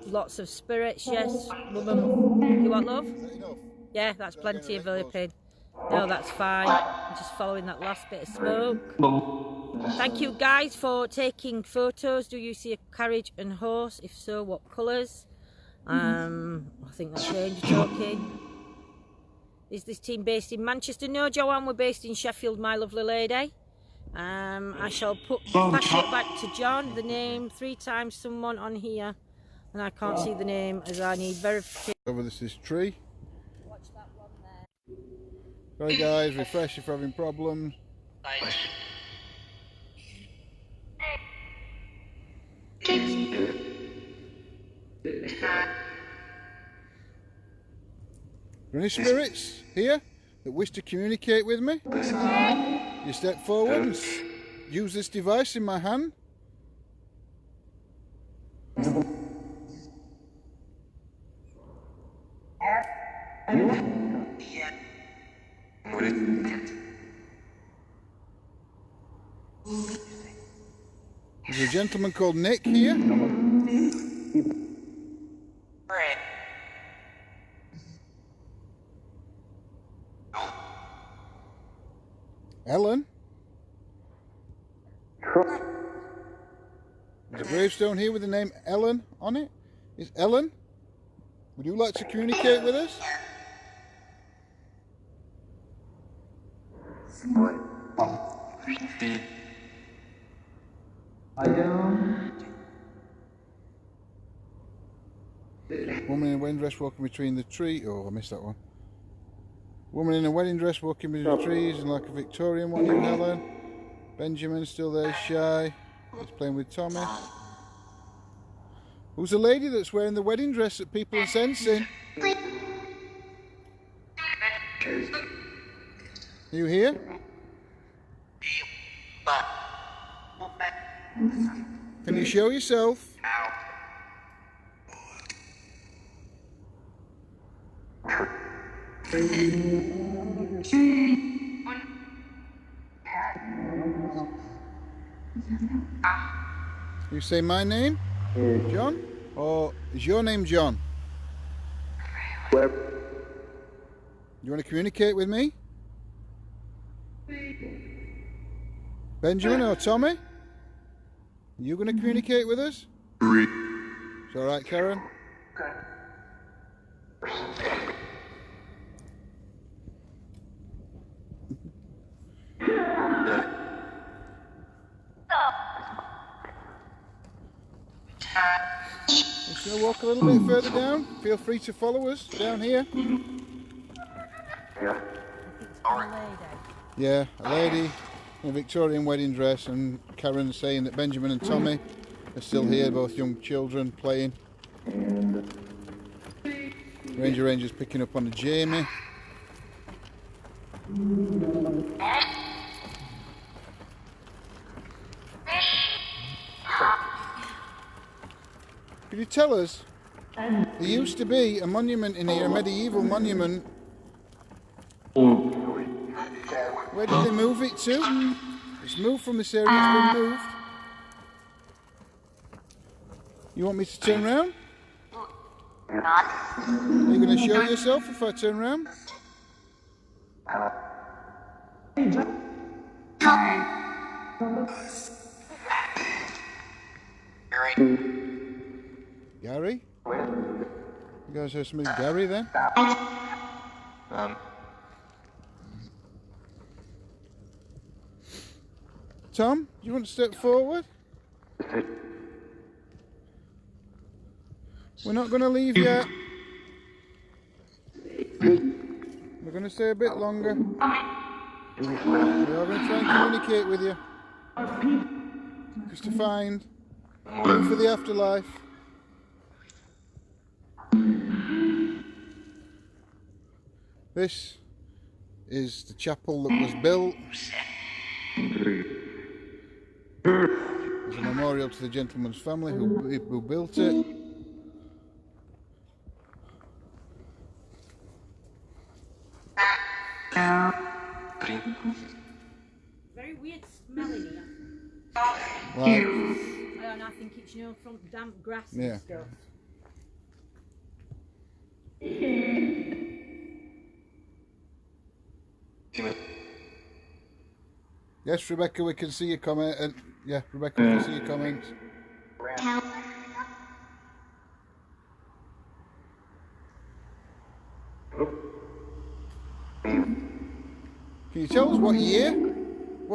Lots of spirits, yes. You want love? Yeah, that's plenty of vaping. No, that's fine. I'm just following that last bit of smoke. Thank you, guys, for taking photos. Do you see a carriage and horse? If so, what colours? I think that's Ranger talking. Is this team based in Manchester? No, Joanne, we're based in Sheffield, my lovely lady. I shall pass it back to John. The name 3 times someone on here, and I can't see the name as I need verification. Over this tree. Watch that one there. Sorry guys, refresh if you're having problems. Are any spirits here that wish to communicate with me? You step forward and use this device in my hand. There's a gentleman called Nick here. Ellen. There's a gravestone here with the name Ellen on it. Is Ellen? Would you like to communicate with us? Woman in a wedding dress walking between the tree. Oh, I missed that one. Woman in a wedding dress walking between the trees and like a Victorian one in Helen. Benjamin still there, shy. He's playing with Tommy. Who's the lady that's wearing the wedding dress that people are sensing? Are you here? Can you show yourself? You say my name, John? Or is your name John? You want to communicate with me? Benjamin or Tommy? Are you going to communicate with us? It's alright, Karen. Just going to walk a little bit further down. Feel free to follow us down here. Yeah, a lady in a Victorian wedding dress, and Karen saying that Benjamin and Tommy are still here, both young children playing. Ranger Ranger's picking up on the Jamie. Could you tell us, there used to be a monument in here, a medieval monument. Where did they move it to? It's moved from this area, it's been moved. You want me to turn around? Are you going to show yourself if I turn around? Gary? You guys heard somebody Gary then? Tom, do you want to step forward? We're not going to leave yet. We're going to stay a bit longer. We are going to try and communicate with you. Just to find room for the afterlife. This is the chapel that was built as a memorial to the gentleman's family who built it. Very weird smelling here. Right. And I think it's, you know, from damp grass Yeah. and stuff. Yes, Rebecca, we can see your comment. Yeah, Rebecca, we can see your comments. Can you tell us what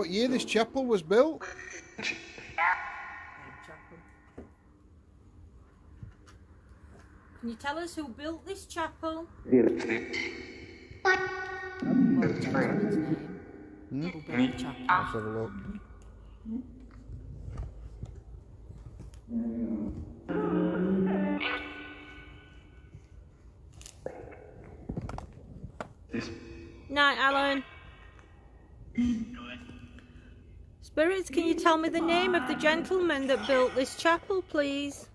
year this chapel was built? Can you tell us who built this chapel? Hmm? Who built the chapel? Let's have a look. Night, Alan. Spirits, can you tell me the name of the gentleman that built this chapel, please?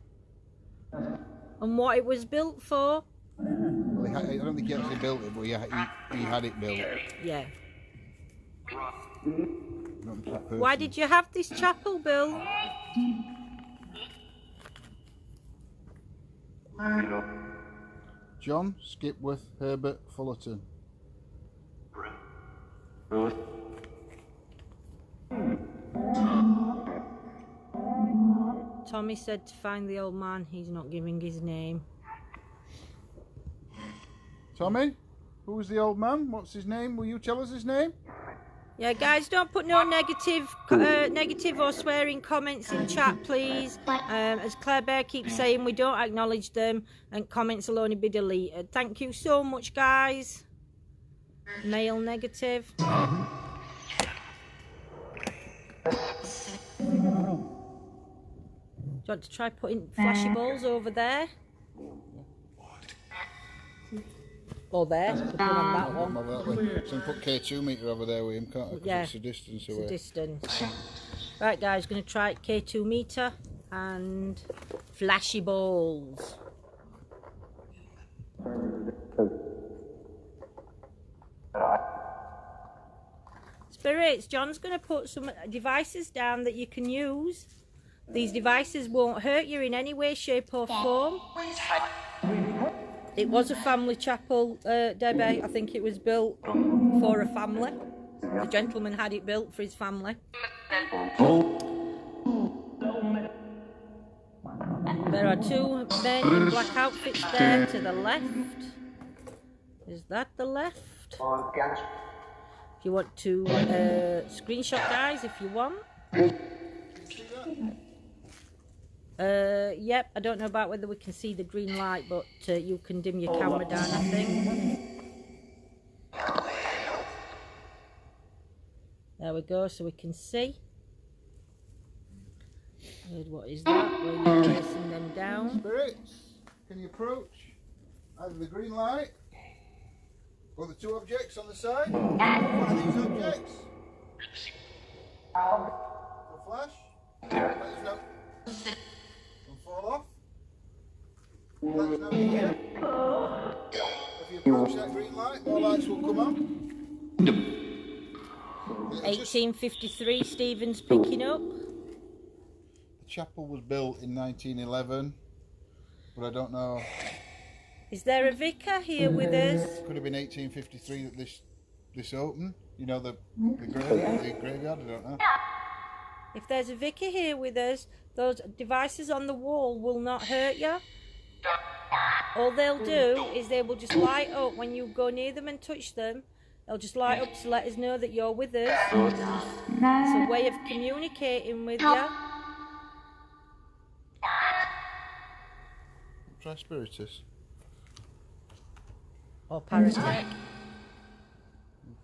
And what it was built for? Well, I don't think he actually built it, but he had it built. Yeah. Not to that person. Why did you have this chapel built? John Skipworth Herbert Fullerton. Tommy said to find the old man. He's not giving his name. Tommy? Who's the old man? What's his name? Will you tell us his name? Yeah, guys, don't put no negative or swearing comments in chat, please. As Claire Bear keeps saying, we don't acknowledge them, and comments will only be deleted. Thank you so much, guys. Male negative. Do you want to try putting flashy balls over there? Or there, put them on that one. So put K2 meter over there with him, can't I? 'Cause Yeah, it's a distance it's away. a distance. Right, guys, going to try K2 meter and flashy balls. Spirits, John's going to put some devices down that you can use. These devices won't hurt you in any way, shape or form. It was a family chapel, Debbie. I think it was built for a family. The gentleman had it built for his family. There are two men in black outfits there to the left. Is that the left? If you want to screenshot, guys, if you want. Yep, I don't know about whether we can see the green light, but you can dim your camera down, I think. There we go, so we can see. What is that? We're placing them down. Spirits, can you approach either the green light or the two objects on the side? One of these objects. The flash. Let us know. Don't fall off. Let us know you're here. If you approach that green light, more lights will come on. 1853, Stephen's picking up. The chapel was built in 1911, but I don't know. Is there a vicar here with us? Could have been 1853 that this opened. You know, the graveyard, I don't know. If there's a vicar here with us, those devices on the wall will not hurt you. All they'll do is they will just light up when you go near them and touch them. They'll just light up to let us know that you're with us. It's a way of communicating with you. Try Spiritus. Or Paratech.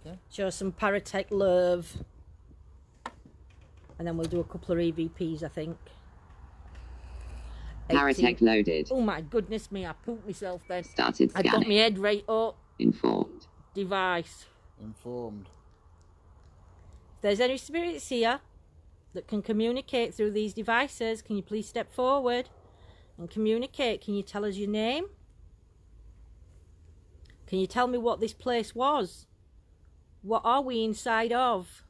Okay. Show some Paratech love. And then we'll do a couple of EVPs, I think. Paratech loaded. Oh my goodness me, I pooped myself then. Started I got scanning. my head right up. Informed. Device. Informed. If there's any spirits here that can communicate through these devices, can you please step forward and communicate? Can you tell us your name? Can you tell me what this place was? What are we inside of?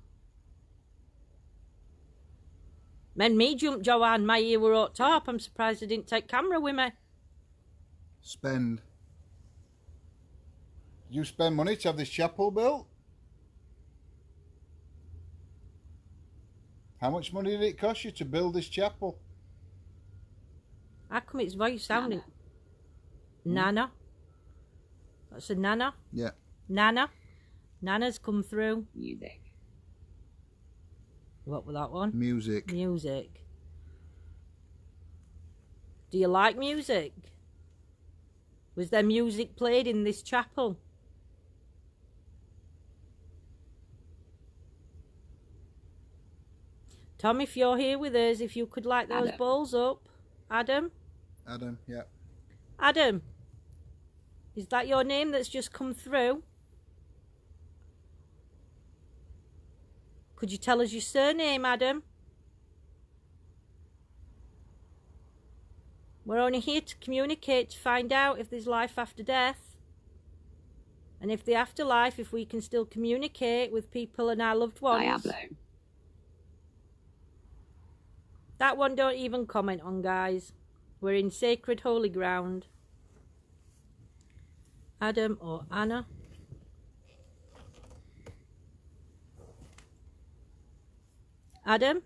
Made me jump, Joanne. My ear were up top. I'm surprised I didn't take camera with me. Spend. You spend money to have this chapel built? How much money did it cost you to build this chapel? How come it's voice sounding? Nana. That's a Nana. Yeah. Nana. Nana's come through. Music. What was that one? Music. Music. Do you like music? Was there music played in this chapel? Tom, if you're here with us, if you could light those Adam. balls up. Adam? Adam, yeah. Adam? Is that your name that's just come through? Could you tell us your surname, Adam? We're only here to communicate, to find out if there's life after death. And if the afterlife, if we can still communicate with people and our loved ones. Diablo. That one don't even comment on, guys. We're in sacred holy ground. Adam or Anna? Adam?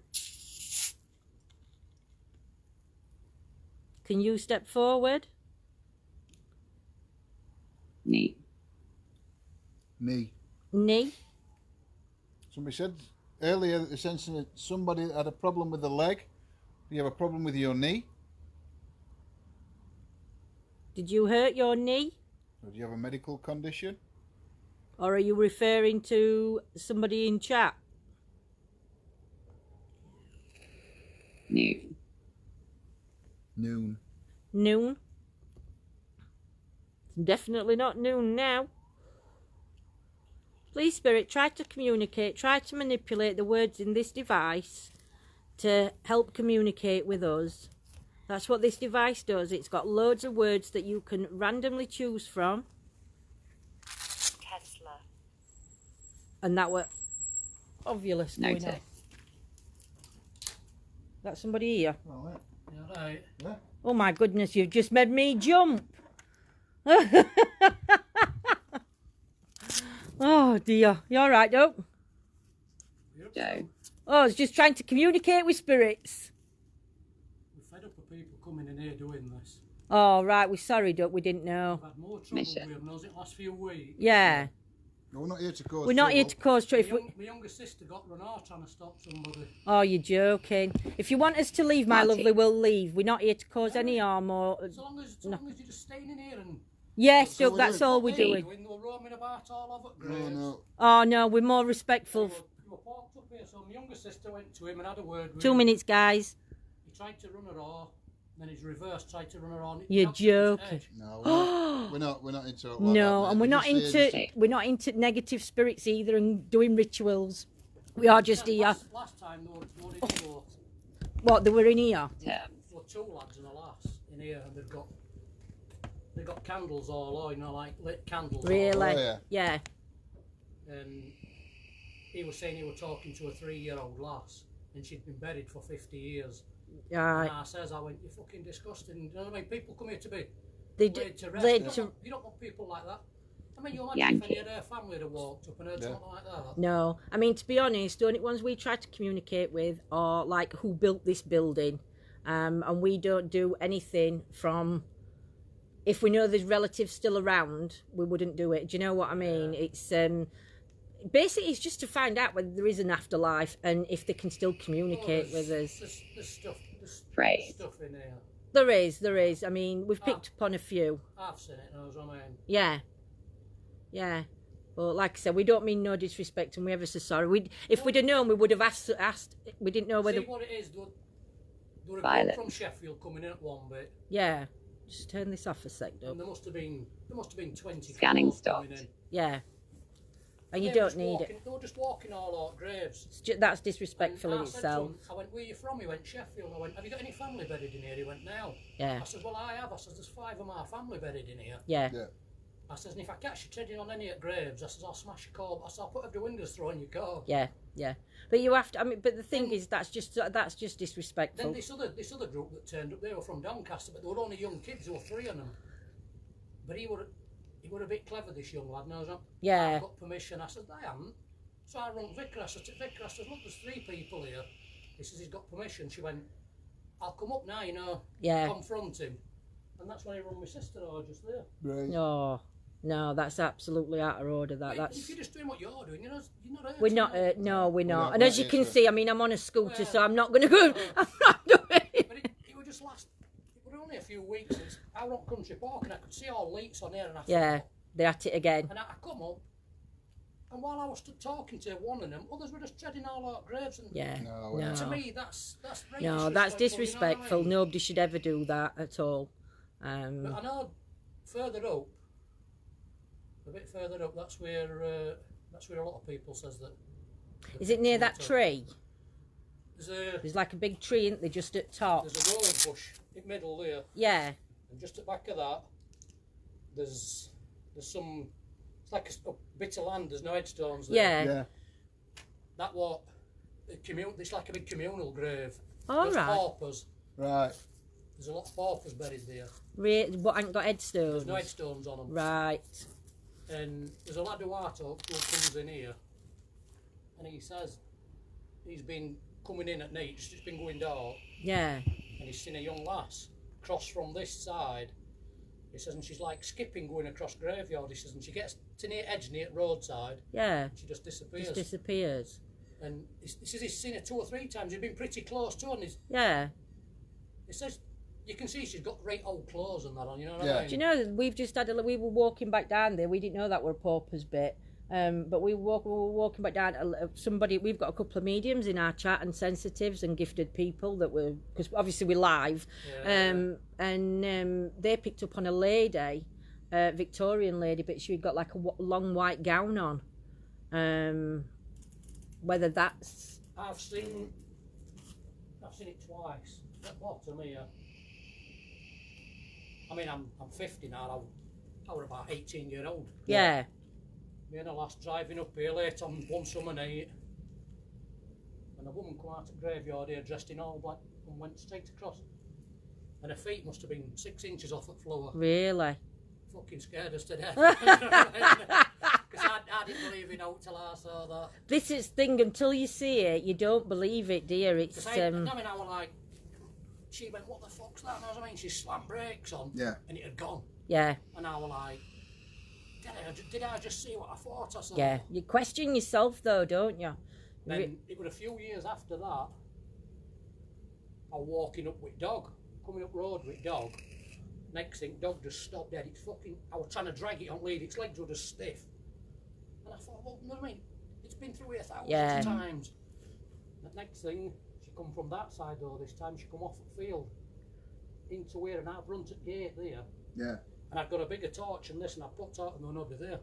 Can you step forward? Neat. Knee. Knee? Somebody said earlier, essentially, somebody had a problem with the leg. Do you have a problem with your knee? Did you hurt your knee? Or do you have a medical condition? Or are you referring to somebody in chat? Noon. Noon. Noon? Definitely not noon now. Please, Spirit, try to communicate, try to manipulate the words in this device to help communicate with us. That's what this device does. It's got loads of words that you can randomly choose from. Tesla. And that were Ovulus going Noted. on. That's somebody here. Oh, yeah. Yeah, right. Yeah. Oh my goodness, you've just made me jump. Oh dear. You alright, though? Joe. Oh, I was just trying to communicate with spirits. We're fed up of people coming in here doing this. Oh, right, we're sorry, Duck, we didn't know. We've had more trouble Mission. with them those it last few weeks. Yeah. No, we're not here to cause We're not here trouble. to cause trouble. My younger sister got run out trying to stop somebody. Oh, you're joking. If you want us to leave, my Marty. lovely, we'll leave. We're not here to cause any harm or... So long as you're just staying in here and... Yes, all Duck, we're that's doing. all we're doing. They were roaming about all over No, graves. no. Oh, no, we're more respectful. You were parked up here, so my younger sister went to him and had a word with 2 him. minutes, guys. He tried to run her off, then he's reversed, tried to run her on. You're Out to his joking. edge. No, we're not into it like No, that, and mate. we're not into negative spirits either and doing rituals. We are just here. Last time they were in here. What, they were in here? Terms. There were two lads and a lass in here, and they've got candles all on, you know, like lit candles. Really? Oh, yeah. Yeah. And he was saying he was talking to a 3-year-old lass, and she'd been buried for 50 years. Right. And I went, you're fucking disgusting. You know what I mean? People come here to be They laid do, to rest. laid You, to, don't want people like that. I mean, you imagine Yankee. if any of their family had walked up and heard something like that. no, I mean, to be honest, the only ones we try to communicate with are like who built this building, and we don't do anything from. If we know there's relatives still around, we wouldn't do it. Do you know what I mean? It's basically it's just to find out whether there is an afterlife and if they can still communicate with us. There's stuff, Phrase. stuff in here. There is. I mean, we've picked up on a few. I've seen it, knows what I mean? Yeah. But like I said, we don't mean no disrespect, and we're ever so sorry. If we'd have known, we would have asked. We didn't know whether. See what it is, there were a Violet. group from Sheffield coming in at one bit. Yeah. Just turn this off a sec, though. And there must have been 20 Scanning cars coming stopped. in. Yeah. And you They were don't just need walking, it. They were just walking all out graves. That's disrespectful in And I said to itself. him, I went, where are you from? He went, Sheffield. I went, have you got any family buried in here? He went, no. Yeah. I said, well, I have. I said, there's 5 of my family buried in here. Yeah. Yeah. I says, and if I catch you treading on any at graves, I says, I'll smash your car. I said, I'll put every windows through on your car. Yeah. But you have to. I mean, but the thing is, that's just disrespectful. Then this other group that turned up, they were from Doncaster, but they were only young kids. There were 3 of them. But he were a bit clever, this young lad, knows that. Yeah. I've got permission. I said, I haven't. So I rung Vicar. I said, Vicar, I said, look, there's 3 people here. He says, he's got permission. She went, I'll come up now, you know, Yeah. confront him. And that's when he rung my sister over just there. Right. No, that's absolutely out of order. If That's you're just doing what you're doing, you're not hurting. we're not. No, we're not. not And as you right, can so- see, I mean, I'm on a scooter, Yeah. so I'm not going to go. I'm not doing it. But it was just it were only a few weeks since I was on Country Park and I could see all leaks on there and I Yeah, thought, they're at it again. and I come up and while I was stood talking to one of them, others were just treading all out graves and Yeah. No, No. to me that's very No, that's disrespectful. You know disrespectful. what I mean? Nobody should ever do that at all. But I know further up, a bit further up, that's where a lot of people says that Is it near that tree? There's There's like a big tree, isn't there, just at top? a rose bush in the middle there, Yeah, and just at the back of that, there's some. It's like a bit of land. There's no headstones there. yeah. Yeah. That what it's like a big communal grave. All There's right. paupers. Right. There's a lot of paupers buried there. What ain't got headstones? There's no headstones on them. Right. And there's a lad who comes in here, and he says he's been coming in at night, just it's been going dark, Yeah. and he's seen a young lass cross from this side. He says, and she's like skipping going across graveyard. He says, and she gets to near edge, near roadside, Yeah. she just disappears. Just disappears. And he says he's seen her 2 or 3 times. He's been pretty close to her, and Yeah. he says you can see she's got great old clothes and that on. You know what Yeah. I mean? Do you know we've just had we were walking back down there. We didn't know that were a pauper's bit. But we were walking back down. We've got a couple of mediums in our chat and sensitives and gifted people that were, because obviously we're live. Yeah. And they picked up on a lady, Victorian lady, but she got like a long white gown on. Whether that's I've seen it twice. At bottom here. I mean, I'm 50 now. I was about 18-year-old. yeah. Me and the lass driving up here late on one summer night, and a woman come out of the graveyard here dressed in all black and went straight across. And her feet must have been 6 inches off the floor. Really. Fucking scared us to death. Because I didn't believe in out till I saw that. This is thing, until you see it, you don't believe it, dear. It's Because I mean, I was like, she went, what the fuck's that? And I mean, she slammed brakes on, Yeah. and it had gone. yeah, And I was like, did I just see what I thought I saw? yeah. You question yourself though, don't you? Then it was a few years after that, I was walking up with dog, coming up road with dog. Next thing, dog just stopped dead. It's fucking, I was trying to drag it on lead, its legs were just stiff. And I thought, well, you know what I mean? It's been through here thousands Yeah. of times. The next thing, she come from that side though this time, she come off the field into here, and I've run to the gate there. Yeah. And I've got a bigger torch than this, and I put out and there was nobody there.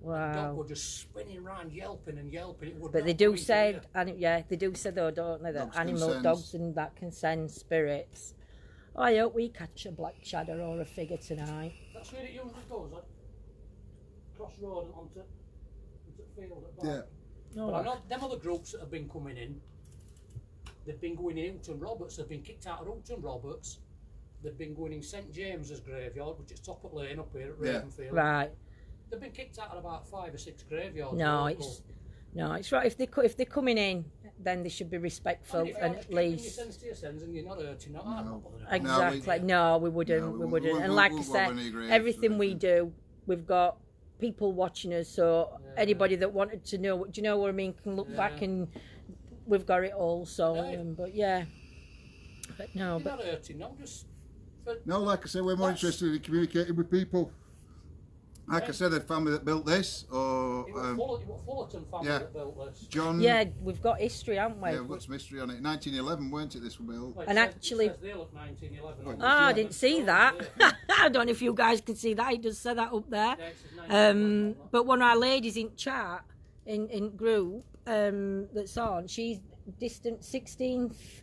The dog Wow. was just spinning around, yelping and yelping. It would But not they go do into say, here. yeah, they do say though, don't they, that Dogs can animal sense. dogs and that can send spirits. Oh, I hope we catch a black shadow or a figure tonight. That's where it usually goes, like cross road and onto the field at Yeah. back. But I know them other groups that have been coming in, they've been going in Hilton Roberts, they've been kicked out of Hilton Roberts, they've been going in St James's graveyard, which is top of lane up here at Yeah. Ravenfield. Right. They've been kicked out of about 5 or 6 graveyards. No, local. it's right. If they're coming in, then they should be respectful if you're and just at keeping your least. sense to your sense and you're not hurting, I'm not bothered. Exactly. No, we wouldn't. no, we we wouldn't. won't- And we like I won't said, rob any graves or everything we anything. do, we've got people watching us. So Yeah. anybody that wanted to know, do you know what I mean, can look back Yeah. and we've got it all. So, Yeah. but yeah. But no, You're but not hurting, no, just for No, like I said, we're more That's- interested in communicating with people. Like I said, the family that built this, or it was Fullerton family yeah. that built this. John. yeah, we've got history, haven't we? Yeah, we've got some history on it. 1911, weren't it? This was built. Well, it And says- actually- it says they look 1911 on Oh, the I side. didn't see that. I don't know if you guys can see that. He just said that up there. Yeah, it says 1911 on that. But one of our ladies in chat, in group, that's on, she's distant 16th.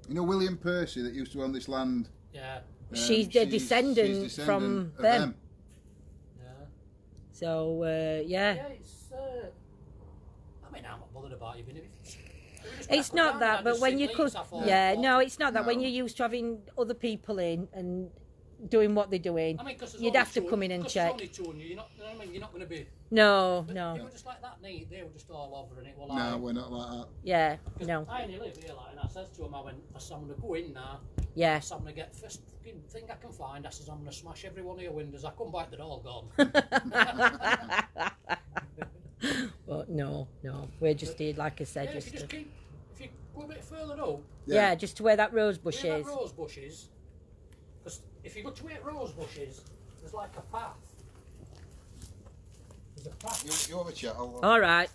You know William Percy that used to own this land. Yeah, She's a descendant from of them. yeah. So, yeah. Yeah, it's. I mean, I'm not bothered about even if It's not that, but when you could. Yeah, no, it's not that. When No. you're used to having other people in and doing what they're doing, I mean, 'cause there's you'd only have to two- come in and 'cause check. there's only two and you're not. You know what I mean? You're not going to be. No, But no. It was just like that night. They were just all over and it was No, like. we're not like that. Yeah, 'Cause no. I only live here, like, and I says to him, I went, I said, I'm going to go in now. Yeah. I said, I'm going to get the first fucking thing I can find. I says, I'm going to smash every one of your windows. I come back, they're all gone. But no, we're just here, like I said, Yeah, just if you just to, keep, if you go a bit further up, yeah, just to where that rose bush where is. that rose bush is, because if you go to where rose bush is, there's like a path. There's a path. You have a chat. All right,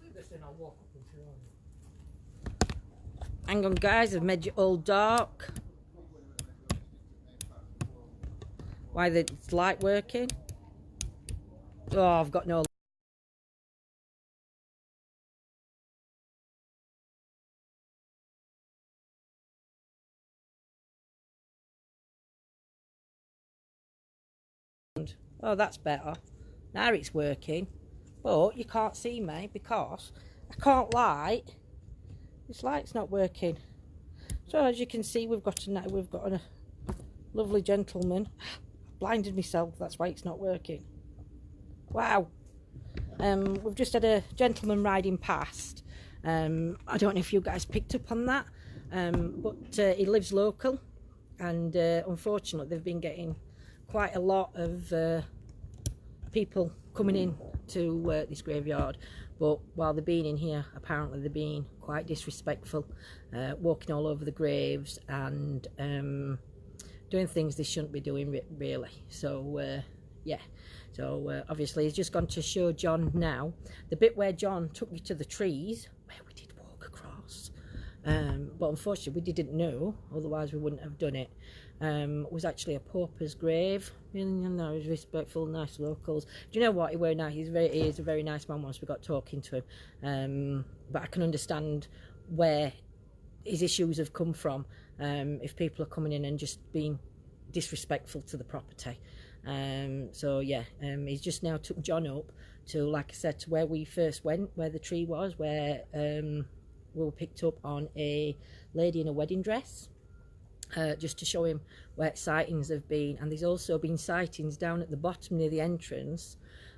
Leave this in, I'll walk up and show you. hang on, guys. I've made you all dark. Why the light working? Oh, I've got no Oh, that's better. Now it's working. But you can't see me because I can't light. This light's not working. So as you can see, we've got a lovely gentleman. Blinded myself, that's why it's not working. Wow. We've just had a gentleman riding past. I don't know if you guys picked up on that, but he lives local, and unfortunately they've been getting quite a lot of people coming in to this graveyard. But while they're being in here, apparently they're being quite disrespectful, walking all over the graves and doing things they shouldn't be doing, really. So yeah, so obviously he's just gone to show John now the bit where John took me to the trees where we did walk across, but unfortunately we didn't know, otherwise we wouldn't have done it. Was actually a pauper's grave. Really, you know, he was respectful, nice locals. Do you know what? He was nice. He is a very nice man once we got talking to him. But I can understand where his issues have come from. If people are coming in and just being disrespectful to the property. So yeah, he's just now took John up to, like I said, to where we first went, where the tree was, where we were picked up on a lady in a wedding dress. Just to show him where sightings have been, and there's also been sightings down at the bottom near the entrance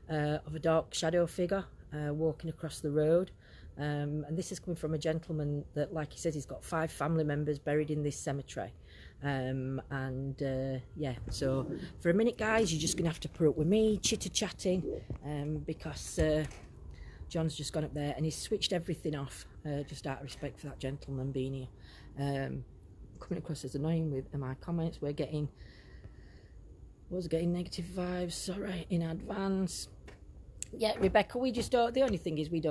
of a dark shadow figure walking across the road, and this is coming from a gentleman that, like he says, he's got 5 family members buried in this cemetery. Yeah, so for a minute guys, you're just gonna have to put up with me chitter-chatting, because John's just gone up there and he's switched everything off, just out of respect for that gentleman being here. Coming across as annoying with my comments. Was getting negative vibes, sorry in advance. Yeah, Rebecca, we just don't, the only thing is we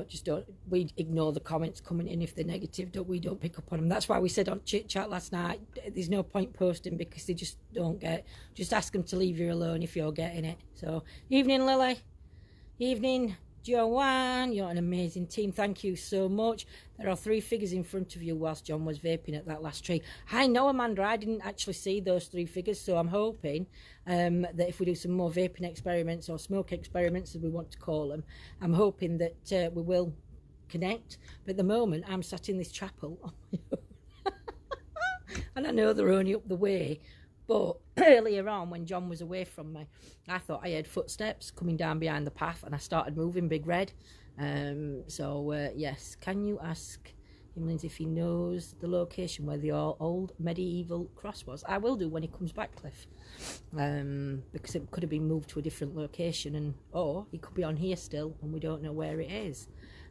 ignore the comments coming in if they're negative. We don't pick up on them. That's why we said on chit chat last night, there's no point posting because they just don't get, just ask them to leave you alone if you're getting it. So evening Lily, evening Joanne, you're an amazing team, thank you so much. There are 3 figures in front of you whilst John was vaping at that last tree. I know, Amanda, I didn't actually see those 3 figures, so I'm hoping that if we do some more vaping experiments or smoke experiments, as we want to call them, I'm hoping that we will connect. But at the moment I'm sat in this chapel on my own. And I know they're only up the way, but earlier on when John was away from me, I thought I heard footsteps coming down behind the path and I started moving Big Red. Yes, can you ask him, Lindsay, if he knows the location where the old medieval cross was? I will do when he comes back, Cliff, because it could have been moved to a different location, or he could be on here still and we don't know where it is.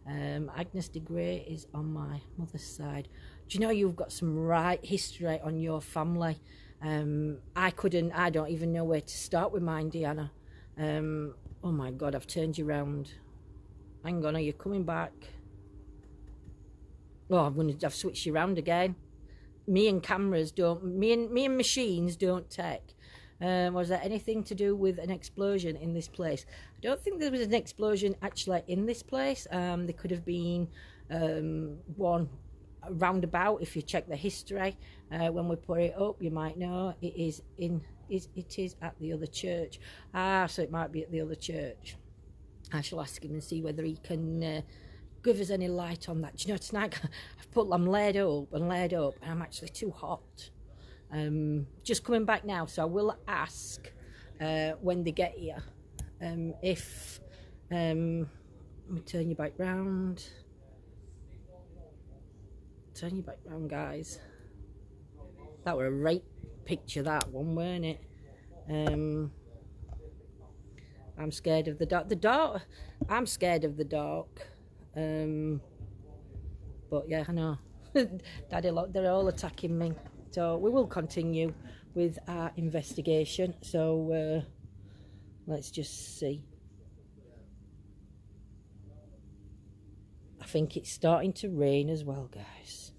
Agnes de Grey is on my mother's side. Do you know you've got some right history on your family? I don't even know where to start with mine, Deanna. Oh my God, I've turned you round. Hang on, are you coming back? Oh, I've switched you round again. Me and cameras don't, me and machines don't tech. Was there anything to do with an explosion in this place? I don't think there was an explosion actually in this place. There could have been one roundabout. If you check the history, when we put it up, you might know it is at the other church. So it might be at the other church. I shall ask him and see whether he can give us any light on that. Do you know, tonight I'm laid up and I'm actually too hot. Just coming back now, so I will ask when they get here if let me turn you back round. Turn you back round, guys. That were a right picture, that one, weren't it? I'm scared of the dark. I'm scared of the dark. But yeah, I know. Daddy, they're all attacking me. So we will continue with our investigation. So let's just see. I think it's starting to rain as well, guys.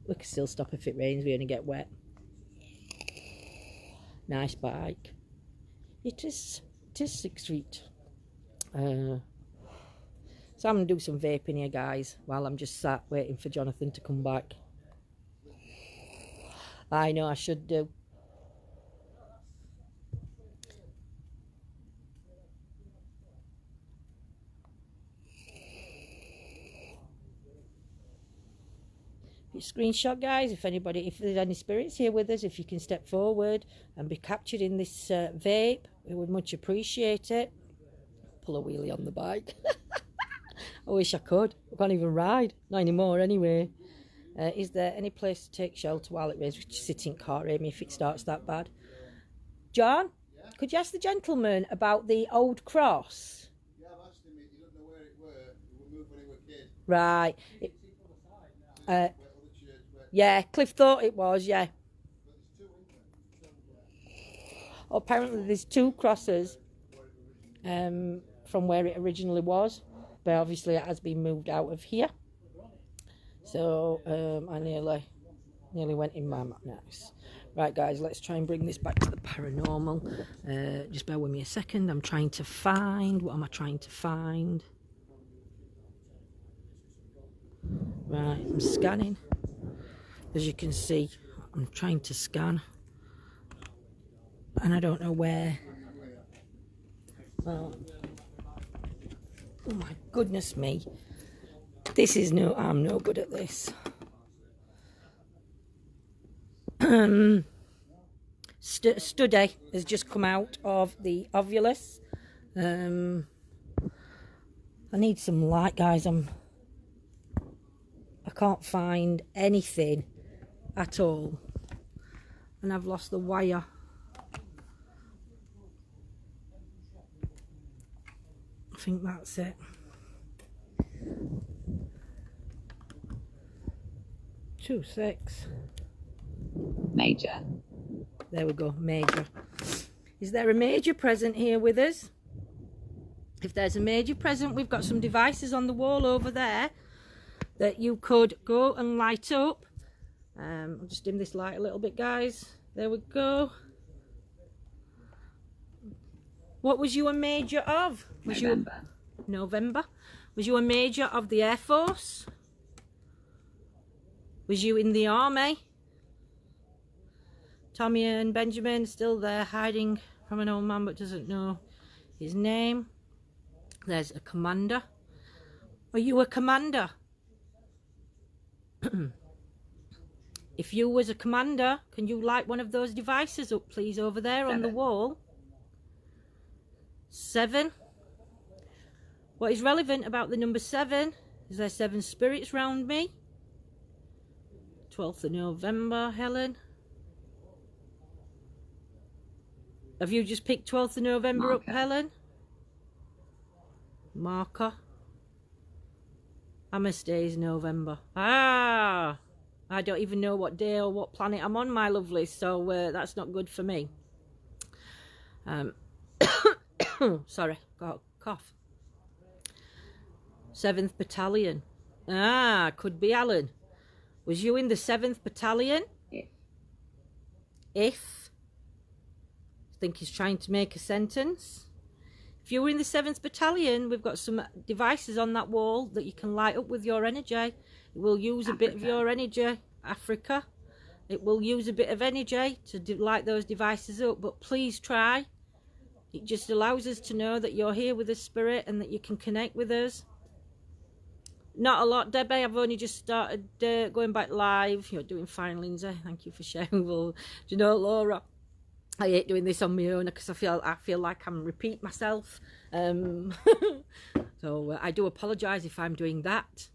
We can still stop if it rains, we only get wet. Nice bike. It is 6th Street. So I'm going to do some vaping here, guys, while I'm just sat waiting for Jonathan to come back. I know I should do. screenshot, guys. If there's any spirits here with us, if you can step forward and be captured in this vape, we would much appreciate it. Pull a wheelie on the bike. I wish I could. I can't even ride. Not anymore, anyway. Is there any place to take shelter while it rains? Just sit in car, Amy, if it starts that bad. John, could you ask the gentleman about the old cross? Yeah, I've asked him. He doesn't know where it were. It was moved when he was a kid. Right. Yeah, Cliff thought it was, yeah. Apparently there's 2 crosses from where it originally was, but obviously it has been moved out of here. So I nearly went in my mouse. Right, guys, let's try and bring this back to the paranormal. Just bear with me a second. I'm trying to find. What am I trying to find? Right, I'm scanning. As you can see, I'm trying to scan. And I don't know where. Well, oh my goodness me. I'm no good at this. Study has just come out of the Ovulus. I need some light, guys. I can't find anything at all. And I've lost the wire. I think that's it. Two, 6. Major. There we go, major. Is there a major present here with us? If there's a major present, we've got some devices on the wall over there that you could go and light up. I'll just dim this light a little bit, guys. There we go. What was you a major of? November. Was you a major of the Air Force? Was you in the army? Tommy and Benjamin still there, hiding from an old man but doesn't know his name. There's a commander. Are you a commander? If you was a commander, can you light one of those devices up, please, over there 7. on the wall? 7. What is relevant about the number 7? Is there 7 spirits round me? 12th of November, Helen. Have you just picked 12th of November up, Helen? Marker. Amherst Day is November. Ah! I don't even know what day or what planet I'm on, my lovely, so that's not good for me. Sorry, got a cough. 7th Battalion. Ah, could be Alan. Was you in the 7th Battalion? Yeah. If. I think he's trying to make a sentence. If you were in the 7th Battalion, we've got some devices on that wall that you can light up with your energy. It will use a bit of your energy. Africa. It will use a bit of energy to light those devices up, but please try. It just allows us to know that you're here with a spirit and that you can connect with us. Not a lot, Debbie. I've only just started going back live. You're doing fine, Lindsay. Thank you for sharing. Well, do you know, Laura, I hate doing this on my own because I feel like I'm repeat myself. So I do apologise if I'm doing that.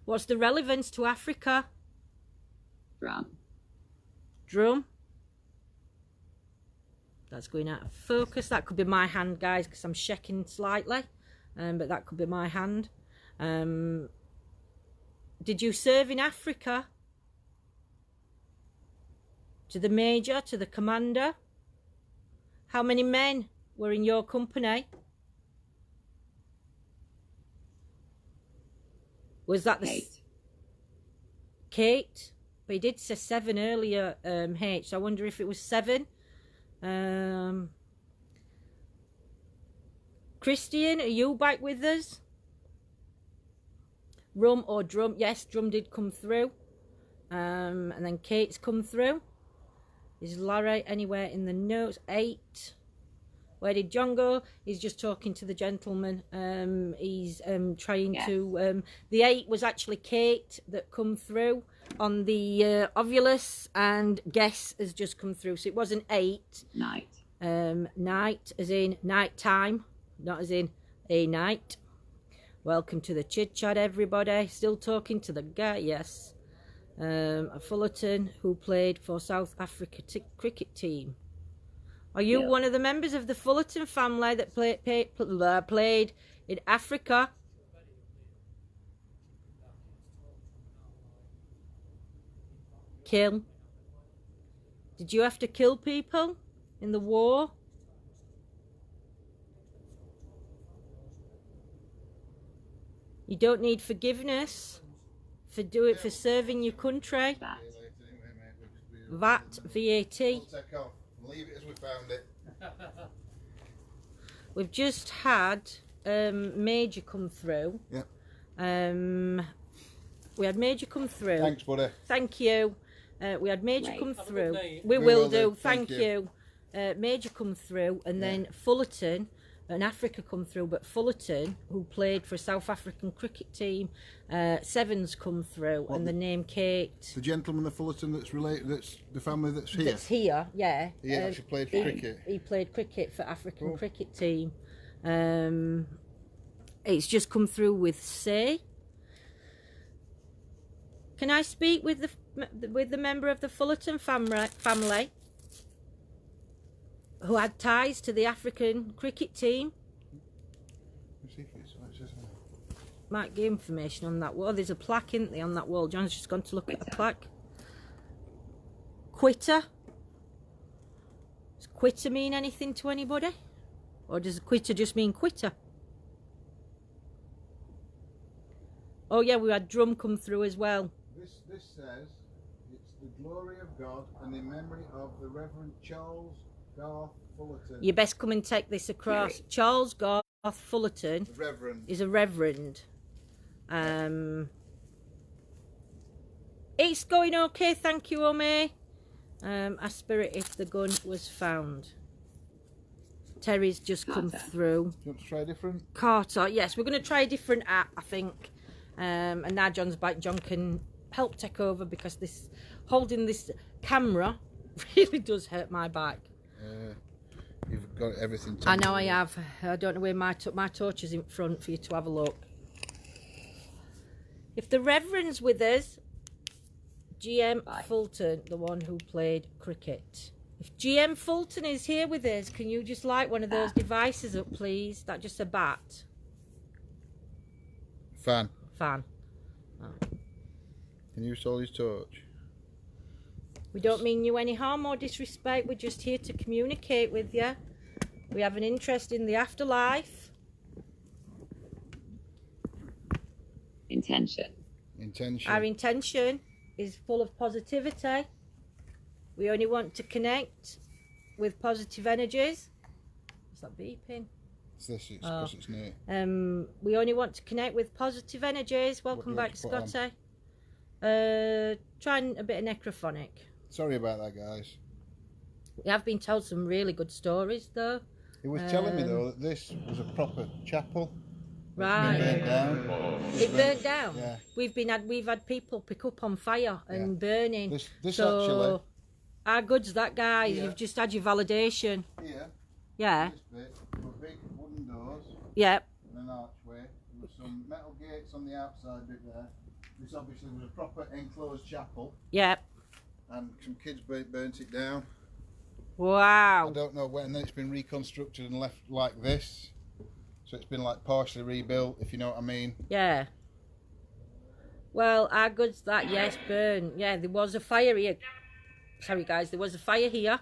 What's the relevance to Africa? Drum. That's going out of focus. That could be my hand, guys, because I'm shaking slightly. But that could be my hand. Did you serve in Africa? To the major, to the commander? How many men were in your company? Was that the... Kate? But he did say 7 earlier, H. So I wonder if it was 7. Christian, are you back with us? Rum or drum? Yes, drum did come through. And then Kate's come through. Is Larry anywhere in the notes? 8. Where did John go? He's just talking to the gentleman. He's trying to. The 8 was actually Kate that come through on the Ovulus, and Guess has just come through. So it was an 8. Night. Night as in night time, not as in a night. Welcome to the chit chat, everybody. Still talking to the guy, yes. A Fullerton who played for South Africa cricket team. Are you one of the members of the Fullerton family that played in Africa? Kill. Did you have to kill people in the war? You don't need forgiveness for serving your country. VAT. We'll take off. Leave it as we found it. We've just had Major come through. Yep. We had Major come through. Thanks, buddy. Thank you. We had Major Great. come Have a through. good day. We We will will do. do. Thank Thank you. Major come through, and then Fullerton and Africa come through. But Fullerton, who played for a South African cricket team, Sevens come through, and the name Kate. The gentleman, the Fullerton, that's related, that's the family that's here. That's here, yeah. He actually played for cricket. He played cricket for African cricket team. It's just come through with say. Can I speak with the member of the Fullerton family who had ties to the African cricket team? Let's see if it's what it says on there. Might give information on that wall. There's a plaque, isn't there, on that wall? John's just gone to look at a plaque. Quitter. Does quitter mean anything to anybody? Or does quitter just mean quitter? Oh yeah, we had drum come through as well. This says it's the glory of God and in memory of the Reverend Charles Garth Fullerton. You best come and take this across. Charles Garth Fullerton The Reverend. is a reverend. It's going okay, thank you, Omi. A spirit if the gun was found. Terry's just come through. Do you want to try different? Carter, yes, we're going to try a different app, I think. And now John's back. John can help take over because this holding this camera really does hurt my back. You've got everything. I know I have. I don't know where my torch is in front for you to have a look. If the Reverend's with us, GM Fulton, the one who played cricket. If GM Fulton is here with us, can you just light one of those devices up, please? That just a bat. Fan. Fan. Oh. Can you use all his torch? We don't mean you any harm or disrespect. We're just here to communicate with you. We have an interest in the afterlife. Intention. Our intention is full of positivity. We only want to connect with positive energies. What's that beeping? It's this, it's because it's near. We only want to connect with positive energies. Welcome back, Scotty. Trying a bit of necrophonic. Sorry about that, guys. We have been told some really good stories, though. He was telling me though that this was a proper chapel. Right. It's been burnt down. It burnt down. Yeah. We've had people pick up on fire and burning. This so actually. How good's that, guys? Yeah. You've just had your validation. Here. Yeah. This bit were big wooden doors Yep. and an archway. There were some metal gates on the outside bit there. This obviously was a proper enclosed chapel. Yep. And some kids burnt it down. Wow. I don't know when. Then it's been reconstructed and left like this. So it's been like partially rebuilt, if you know what I mean. Yeah. Well, how good's that? Yes, burn. Yeah, there was a fire here. Sorry, guys, there was a fire here.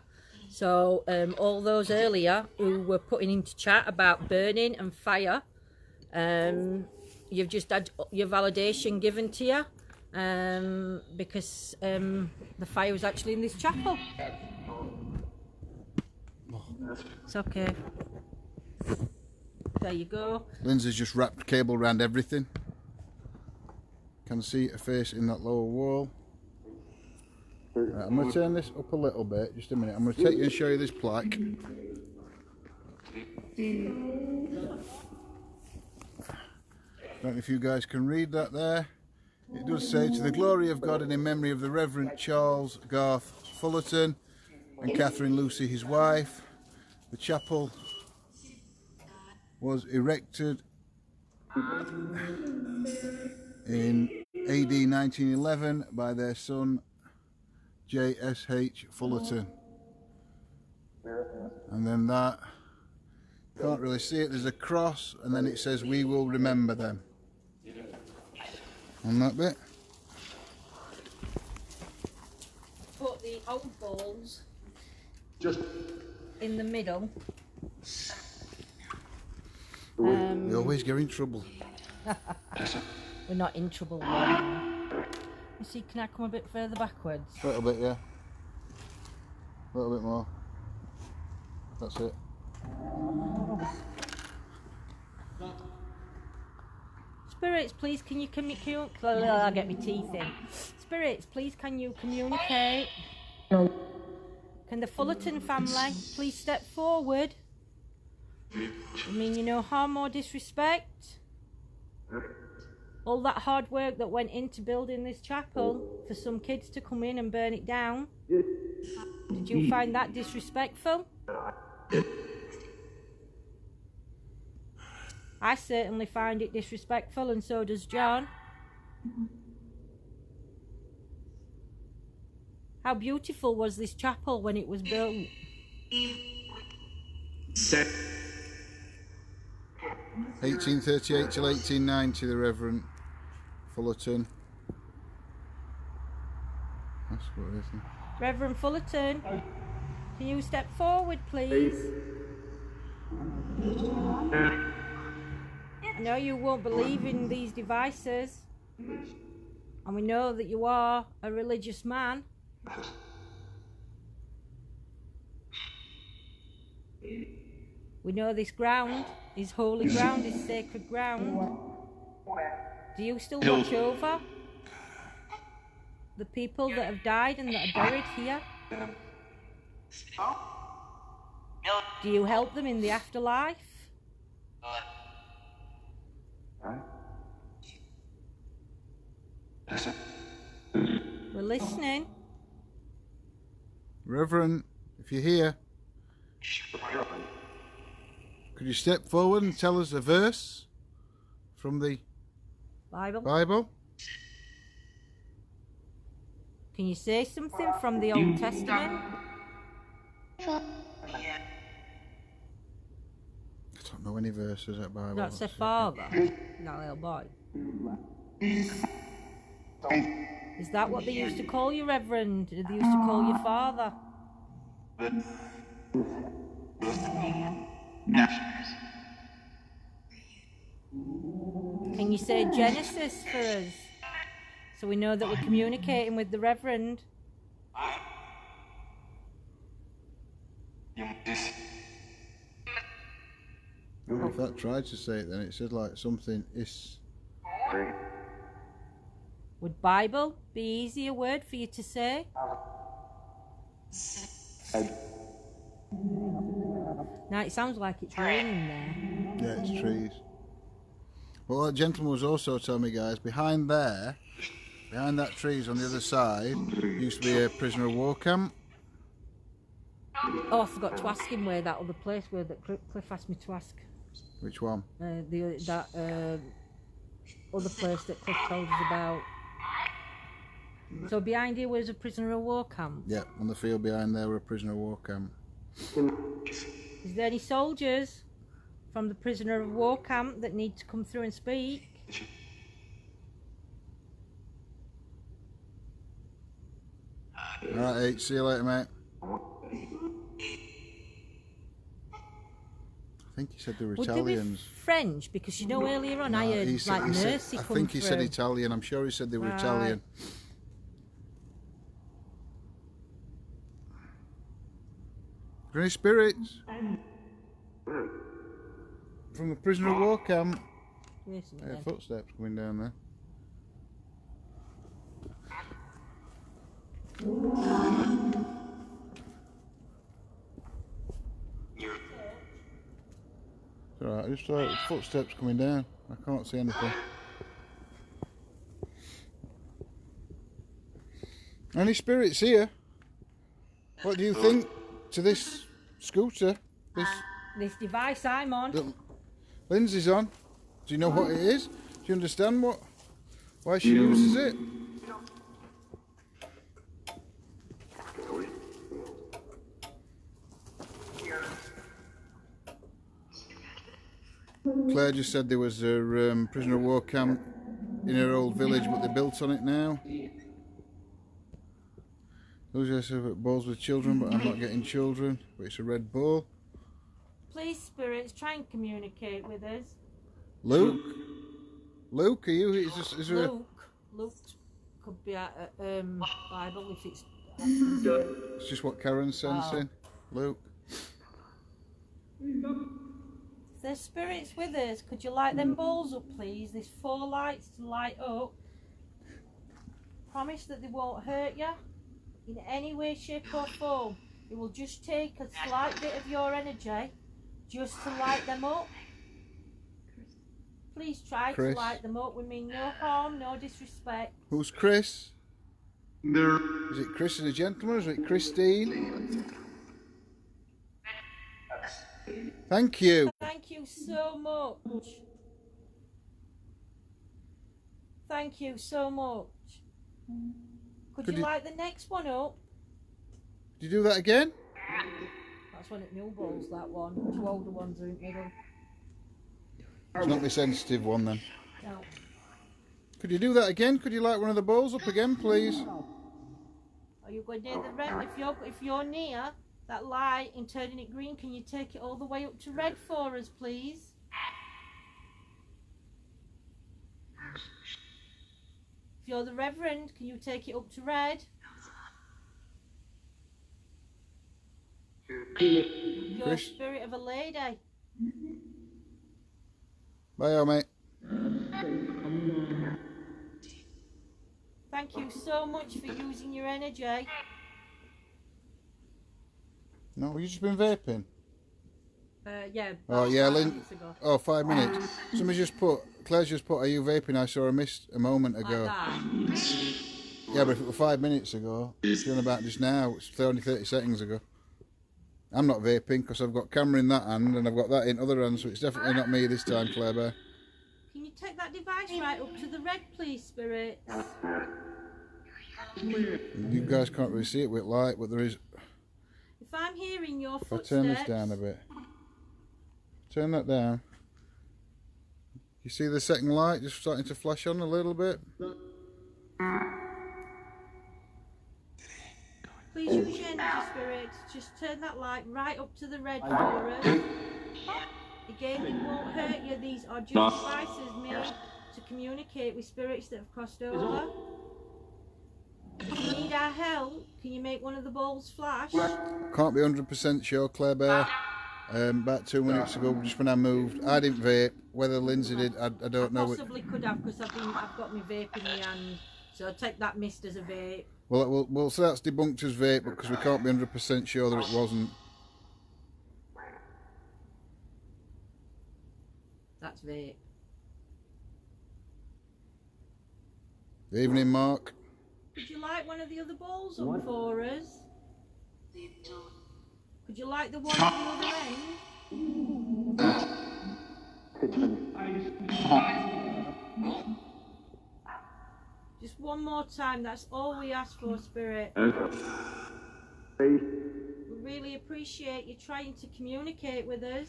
So all those earlier who were putting into chat about burning and fire, you've just had your validation given to you because the fire was actually in this chapel. It's okay. There you go. Lindsay's just wrapped cable around everything. Can see a face in that lower wall. Right, I'm going to turn this up a little bit, just a minute. I'm going to take you and show you this plaque. Don't know if you guys can read that there. It does say, to the glory of God and in memory of the Reverend Charles Garth Fullerton and Catherine Lucy, his wife. The chapel was erected in AD 1911 by their son J.S.H. Fullerton. And then that, can't really see it, there's a cross, and then it says, we will remember them. On that bit. Put the old balls just in the middle. We always get in trouble. We're not in trouble now. You see, can I come a bit further backwards? A little bit, yeah. A little bit more. That's it. Spirits, please, can you get my teeth in. Spirits, please, can you communicate? Can the Fullerton family please step forward? I mean, you know, harm or disrespect? All that hard work that went into building this chapel for some kids to come in and burn it down. Did you find that disrespectful? I certainly find it disrespectful, and so does John. How beautiful was this chapel when it was built? 1838 till 1890, the Reverend Fullerton. That's what it is. Reverend Fullerton, can you step forward, please? I know you won't believe in these devices, and we know that you are a religious man. We know this ground is holy ground, is sacred ground. Do you still watch over the people that have died and that are buried here? Do you help them in the afterlife? We're listening. Reverend, if you're here, could you step forward and tell us a verse from the Bible? Can you say something from the Old Testament? I don't know any verses at Bible. That's a father, that little boy. Is that what they used to call you, Reverend? Did they used to call you father? Can you say Genesis for us? So we know that we're communicating with the Reverend. Well, if that tried to say it, then it said like something is. Would Bible be easier word for you to say? Now it sounds like it's raining there. Yeah, it's trees. Well, that gentleman was also telling me, guys, behind there, behind that trees on the other side, used to be a prisoner of war camp. Oh, I forgot to ask him where that other place where that Cliff asked me to ask. Which one? That other place that Cliff told us about. So behind here was a prisoner of war camp? Yeah, on the field behind there were a prisoner of war camp. Is there any soldiers from the prisoner of war camp that need to come through and speak? Alright, H, see you later, mate. I think he said they were Would Italians. they be French? Because you know earlier on I heard like Mercy come through. I think he said Italian. I'm sure he said they were Italian. Any spirits? From the prisoner of war camp. Footsteps coming down there. Alright, I just saw footsteps coming down. I can't see anything. Any spirits here? What do you think to this scooter? This device I'm on. That Lindsay's on? Do you know what it is? Do you understand why she uses it? Claire just said there was a prisoner of war camp in her old village, but they built on it now. Those guys have balls with children, but I'm not getting children. But it's a red ball. Please, spirits, try and communicate with us. Luke? Luke, are you? Is there Luke could be at Bible if it's... it's just what Karen's sensing. Luke. If there's spirits with us, could you light them balls up, please? There's 4 lights to light up. Promise that they won't hurt you in any way, shape or form. It will just take a slight bit of your energy just to light them up. Please try Chris. to light them up. We mean no harm, no disrespect. Who's Chris? Is it Chris and a gentleman, or is it Christine? Thank you. Thank you so much. Thank you so much. Could you light the next one up? Did you do that again? That's one at New Balls, that one. 2 older ones are in the middle. It's not the sensitive one then. No. Could you do that again? Could you light one of the balls up again, please? Are you going near the red? If you're near that light and turning it green, can you take it all the way up to red for us, please? If you're the Reverend, can you take it up to red? You're Chris? spirit of a lady. Bye, mate. Thank you so much for using your energy. No, you just been vaping? Yeah. Oh, yeah, 5 Lynn. minutes ago. Oh, 5 minutes. Somebody just put, Claire's just put, are you vaping? I saw a mist a moment Like ago. that. Yeah, but if it were 5 minutes ago, it's on about just now. It's only 30 seconds ago. I'm not vaping because I've got camera in that hand and I've got that in other hand, so it's definitely not me this time, Claire Bear. Can you take that device right up to the red, please, spirit? You guys can't really see it with light, but there is. If I'm hearing your If I footsteps... turn this down a bit. Turn that down. You see the second light just starting to flash on a little bit? Please use your energy, spirit. Just turn that light right up to the red for us. Again, it won't hurt you. These are just devices made to communicate with spirits that have crossed over. If you need our help, can you make one of the balls flash? Can't be 100% sure, Claire Bear. About 2 minutes ago, just when I moved, I didn't vape. Whether Lindsay did, I don't know. Possibly could have, because I've got my vape in my hand. So I'll take that mist as a vape. Well, so that's debunked as vape, because we can't be 100% sure that it wasn't. That's vape. Evening, Mark. Could you light one of the other balls up for us? Could you light the one at the other end? Just one more time, that's all we ask for, Spirit. We really appreciate you trying to communicate with us.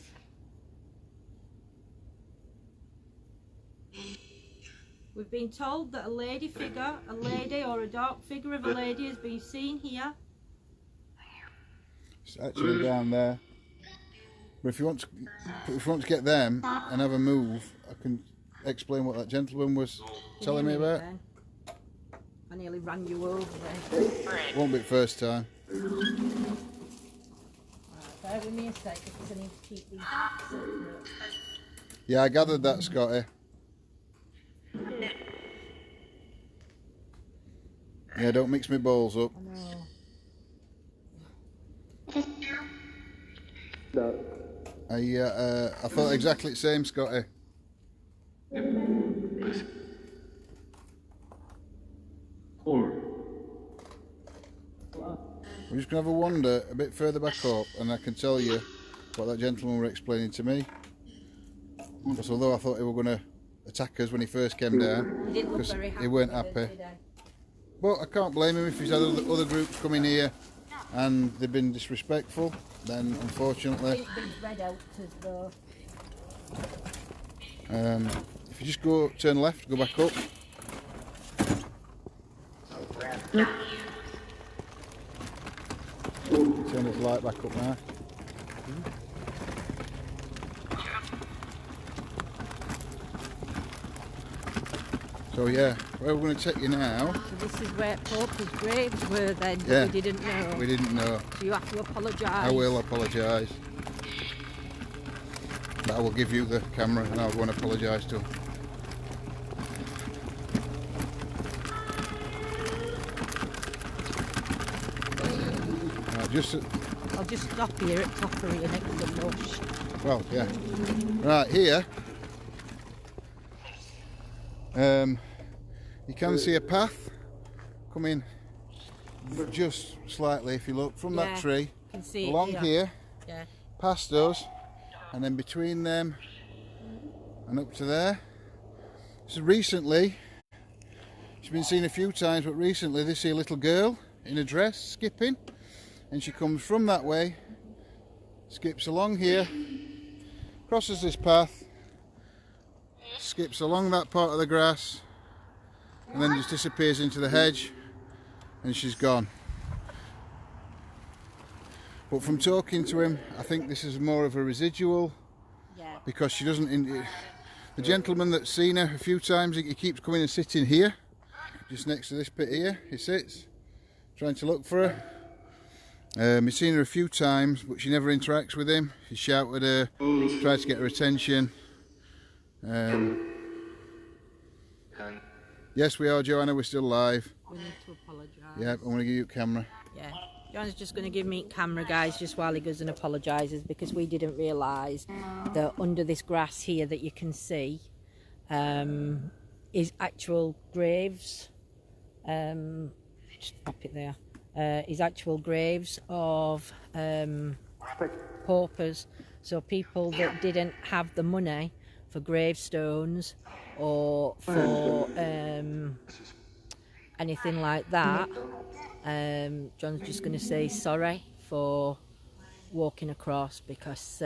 We've been told that a lady or a dark figure of a lady has been seen here. It's actually down there. But if you want to get them and have a move, I can explain what that gentleman was telling me about. I nearly ran you over there. Won't be the first time. Right, bear with me a sec because I need to keep these separate. Yeah, I gathered that, Scotty. Yeah, don't mix my balls up. I know. I thought exactly the same, Scotty. We're just going to have a wander a bit further back up, and I can tell you what that gentleman was explaining to me. Because although I thought he were going to attack us when he first came down, He didn't look because very happy he weren't with us, happy. did he? But I can't blame him if he's had other groups come in here and they've been disrespectful. Then I unfortunately, think these red outers though. if you just turn left, go back up. Turn this light back up now. So yeah, where we're going to take you now. So this is where Pope's graves were then, but Yeah, we didn't know. We didn't know. So you have to apologise. I will apologise. But I will give you the camera and I'll go and apologise to him. Right, I'll just stop here at Toppery next to the bush. well, yeah. Right, here. You can see a path coming just slightly if you look from that tree You can see along it here, Yeah. past us, and then between them and up to there. So recently, she's been seen a few times, but recently they see a little girl in a dress skipping, and she comes from that way, skips along here, crosses this path, skips along that part of the grass, and then just disappears into the hedge, and she's gone. But from talking to him, I think this is more of a residual, because she doesn't. The gentleman that's seen her a few times, he keeps coming and sitting here, just next to this pit here. He sits, trying to look for her. He's seen her a few times, but she never interacts with him. He shouted at her, tried to get her attention. Yes, we are, Joanna. We're still live. We need to apologise. Yeah, I'm going to give you a camera. Yeah. John's just going to give me camera, guys, just while he goes and apologises, because we didn't realise that under this grass here that you can see is actual graves. Just pop it there. Is actual graves of paupers. So people that didn't have the money for gravestones or for anything like that. John's just going to say sorry for walking across, because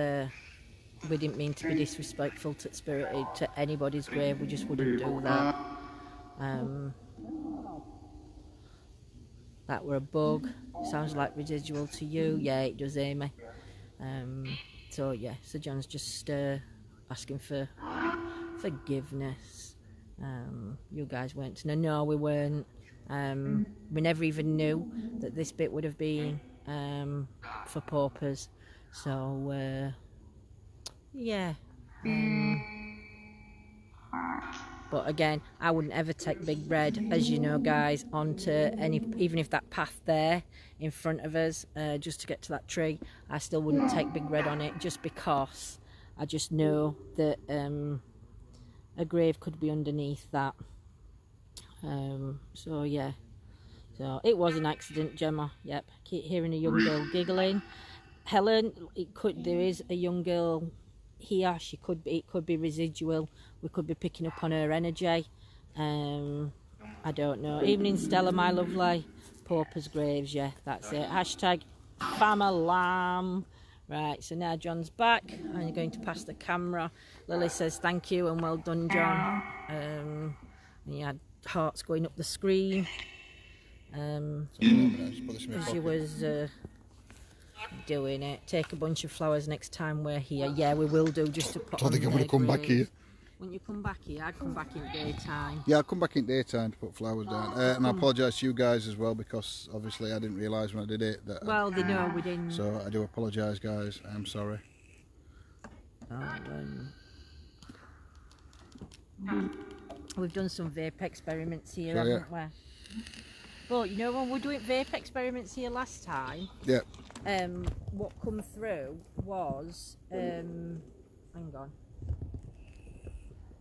we didn't mean to be disrespectful to anybody's grave. We just wouldn't do that. That were a bug. Sounds like residual to you. Yeah, it does, Amy. So yeah, so John's just asking for forgiveness. You guys weren't to know. No, we weren't. We never even knew that this bit would have been for paupers. So yeah. But again, I wouldn't ever take Big Red, as you know, guys, onto any, even if that path there in front of us, just to get to that tree, I still wouldn't take Big Red on it, just because I just know that a grave could be underneath that. So yeah, so it was an accident, Gemma. Yep, keep hearing a young girl giggling. Helen, there is a young girl here. It could be residual. We could be picking up on her energy. I don't know. Evening, Stella, my lovely. Paupers' graves, yeah, that's it. Hashtag Famalam. Right, so now John's back. I'm going to pass the camera. Lily says thank you and well done, John. And you had hearts going up the screen. As you was doing it. Take a bunch of flowers next time we're here. Yeah, we will do, just to put I don't think I'm going to come back here. When you come back here, I'd come back in daytime. Yeah, I'll come back in daytime to put flowers down. And I apologise to you guys as well, because obviously I didn't realise when I did it that... Well, they know we didn't. So I do apologise, guys. I'm sorry. We've done some vape experiments here, So, haven't we? But you know, when we were doing vape experiments here last time, Yeah. what come through was, hang on,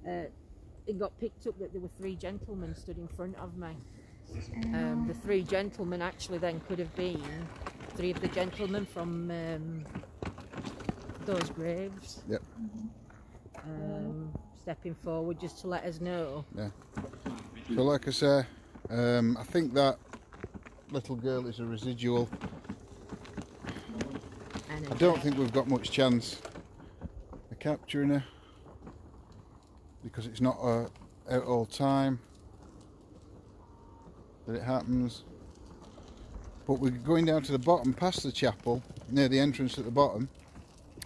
it got picked up that there were 3 gentlemen stood in front of me. The 3 gentlemen actually then could have been 3 of the gentlemen from those graves. Yep. Stepping forward just to let us know. Yeah. So like I say, I think that little girl is a residual. Energy. I don't think we've got much chance of capturing her because it's not at all time that it happens. But we're going down to the bottom past the chapel, near the entrance at the bottom,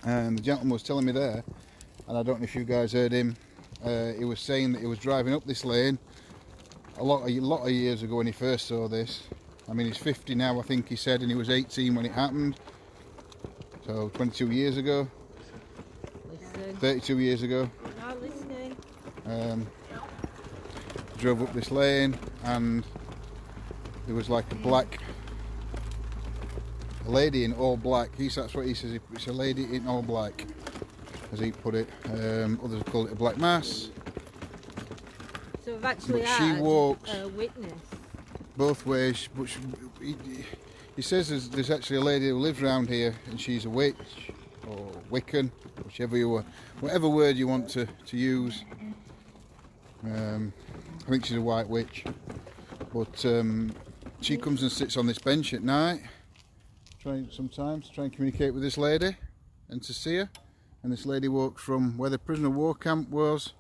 and the gentleman was telling me there, and I don't know if you guys heard him, he was saying that he was driving up this lane a lot of years ago when he first saw this. I mean, he's 50 now, I think he said, and he was 18 when it happened, so 22 years ago. Listen. 32 years ago. Not listening. Drove up this lane and there was like a lady in all black. That's what he says, it's a lady in all black, as he put it. Others call it a black mass. So we've actually But had she walks a witness. both ways, but he says there's actually a lady who lives around here and she's a witch or Wiccan, whatever word you want to use. I think she's a white witch, but she comes and sits on this bench at night, sometimes to try and communicate with this lady and to see her. And this lady walks from where the prisoner of war camp was.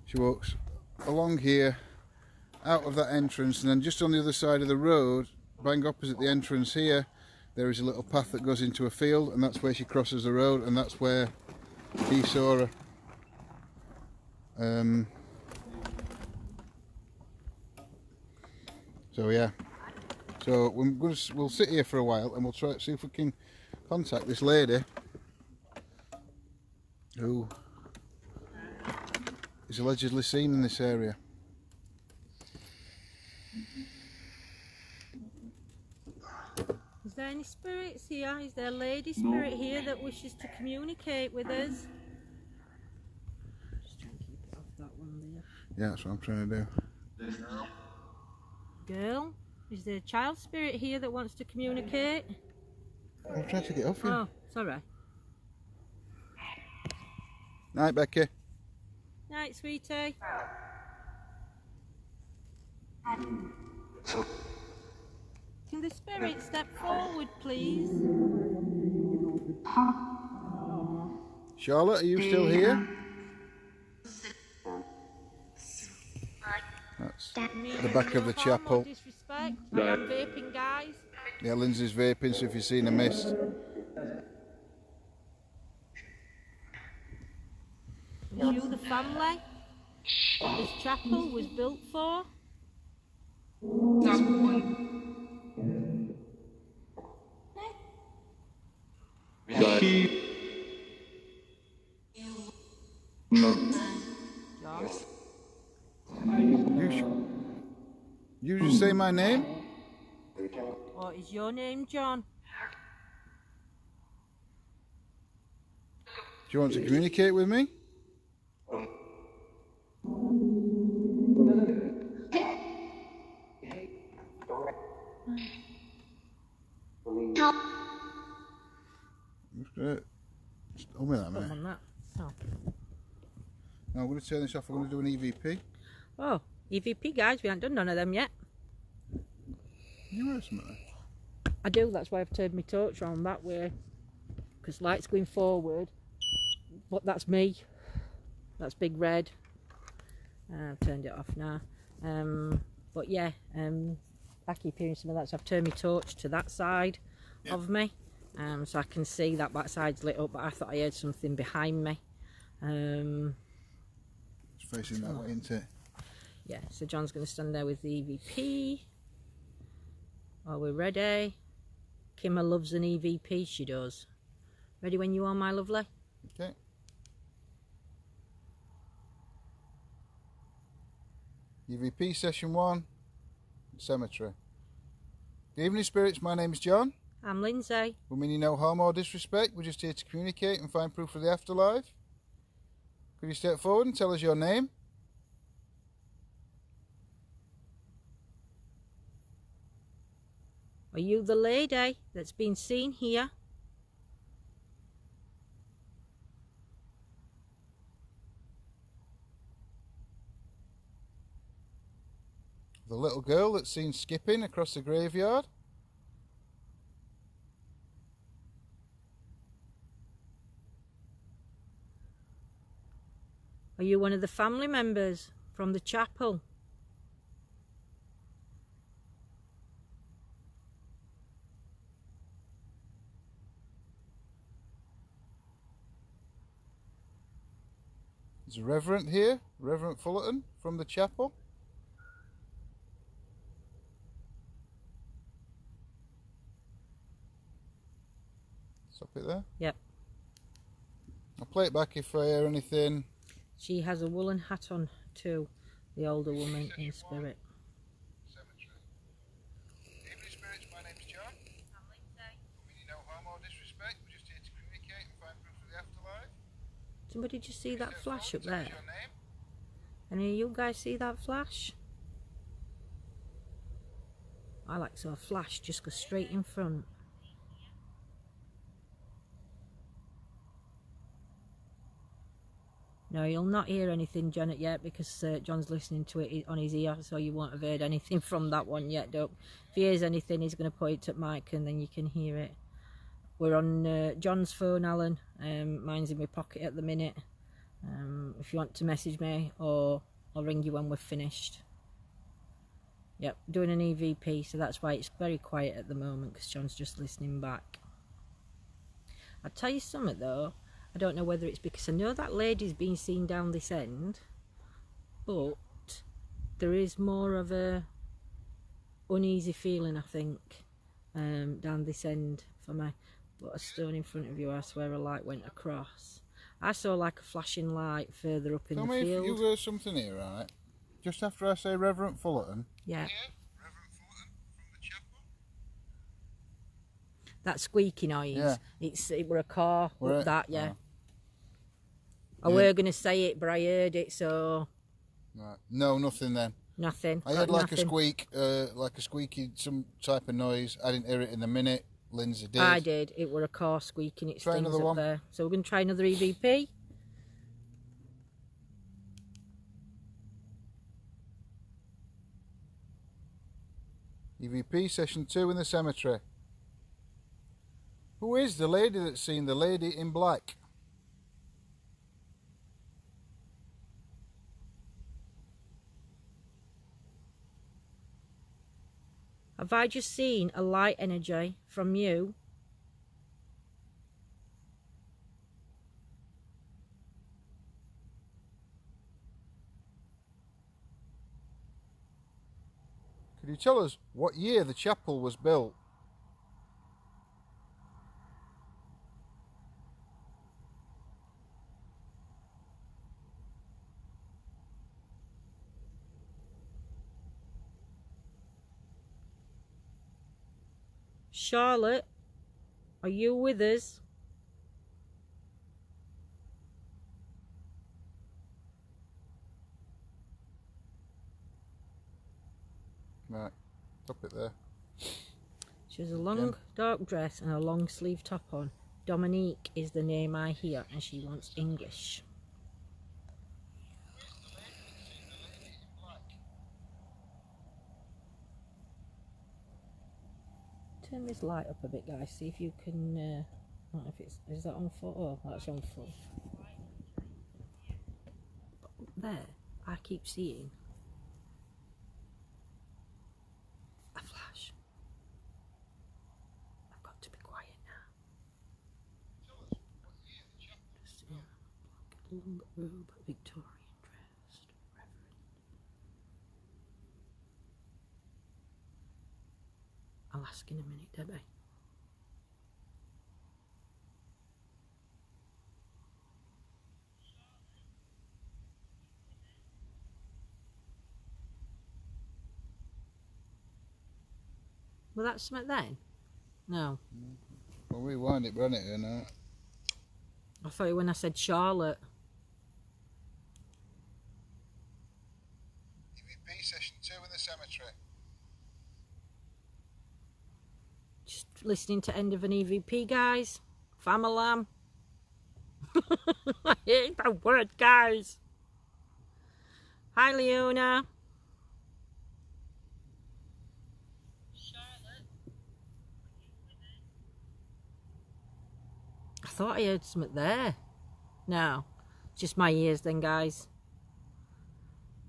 She walks along here, out of that entrance, and then just on the other side of the road, bang opposite the entrance here, there is a little path that goes into a field, and that's where she crosses the road, and that's where he saw her. So yeah, so we'll sit here for a while and we'll try to see if we can contact this lady who is allegedly seen in this area. Is there any spirits here? Is there a lady spirit here that wishes to communicate with us? Just try and keep it off that one there. Yeah, that's what I'm trying to do. Girl, is there a child spirit here that wants to communicate? I'm trying to get off here. Oh, sorry. Night, Becky. Night, sweetie. Can the spirit step forward, please? Charlotte, are you still here? That's the back of the chapel. Disrespect. I am vaping, guys. Yeah, Lindsay's vaping, so if you've seen a mist. Are you the family this chapel was built for? John? You just say my name? What is your name, John? Do you want to communicate with me? Just hold me that a minute. On that. Oh. No, I'm going to turn this off. I'm going to do an EVP. Oh, EVP, guys. We haven't done none of them yet. You heard something? I do. That's why I've turned my torch on that way. Because light's going forward. But that's me. That's big red. I've turned it off now. But yeah, I keep hearing some of that. So I've turned my torch to that side of me. So I can see that back side's lit up. But I thought I heard something behind me. It's facing that way, isn't it? Yeah, so John's going to stand there with the EVP while we're ready. Kimma loves an EVP, she does. Ready when you are, my lovely? Okay. EVP session 1, cemetery. Good evening, spirits. My name is John. I'm Lindsay. We mean you no harm or disrespect. We're just here to communicate and find proof of the afterlife. Could you step forward and tell us your name? Are you the lady that's been seen here? The little girl that's seen skipping across the graveyard? Are you one of the family members from the chapel? There's a Reverend here, Reverend Fullerton from the chapel. Stop it there. Yep. I'll play it back if I hear anything. She has a woolen hat on too, the older woman in spirit. Cemetery. Evening spirits, my name's John. I'm Lindsay. We mean you no harm or disrespect. We're just here to communicate and find proof of the afterlife. Somebody just see that flash up Tell us there? your name. Any of you guys see that flash? I like to have a flash just go straight in front. No, you'll not hear anything, Janet, yet because John's listening to it on his ear, so you won't have heard anything from that one yet, Doug. If he hears anything, he's going to put it at Mike and then you can hear it. We're on John's phone, Alan. Mine's in my pocket at the minute. If you want to message me, or I'll ring you when we're finished. Yep, doing an EVP, so that's why it's very quiet at the moment, because John's just listening back. I'll tell you something though. I don't know whether it's because I know that lady's been seen down this end, but there is more of a uneasy feeling, I think, down this end for me. But a stone in front of you, I swear a light went across. I saw like a flashing light further up in Tell the me field. if you heard something here, right? Just after I say Reverend Fullerton. Yeah. Reverend Fullerton from the chapel. That squeaky noise. Yeah. It were a car Were up it? that, yeah. Oh. I were gonna say it, but I heard it, so Right. No, nothing then. nothing. I Got heard like nothing. a squeak, like a squeaky, some type of noise. I didn't hear it in a minute. Lindsay did. I did. It were a car squeaking its Try things another up one. there. So we're gonna try another EVP. EVP session 2 in the cemetery. Who is the lady that's seen? The lady in black. Have I just seen a light energy from you? Could you tell us what year the chapel was built? Charlotte, are you with us? Right, stop it there. She has a long dark dress and a long sleeve top on. Dominique is the name I hear, and she wants English. Turn this light up a bit, guys. See if you can. I don't know if it's. Is that on full? Oh, that's on full. There, I keep seeing a flash. I've got to be quiet now. Just in a long robe, Victorian dressed, reverend. I'll ask in a minute, Debbie. Well, that's something then. No. Well, rewind it, run it, or not? I thought when I said Charlotte. EVP session 2 in the cemetery. Just listening to end of an EVP, guys. Famalam. I hate that word, guys. Hi, Leona. I thought I heard something there. No, just my ears then, guys.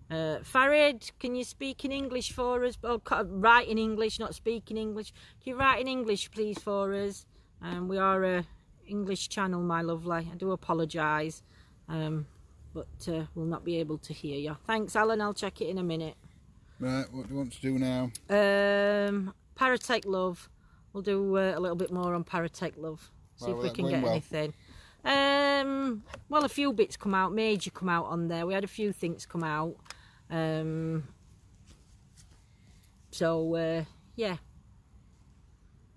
Farid, can you speak in English for us? Oh, write in English, not speak in English. Can you write in English, please, for us? We are a English channel, my lovely. I do apologise, but we'll not be able to hear you. Thanks, Alan. I'll check it in a minute. Right, what do you want to do now? Paratech Love. We'll do a little bit more on Paratech Love. See if we can get anything. Well, a few bits come out, major come out on there. We had a few things come out. Yeah.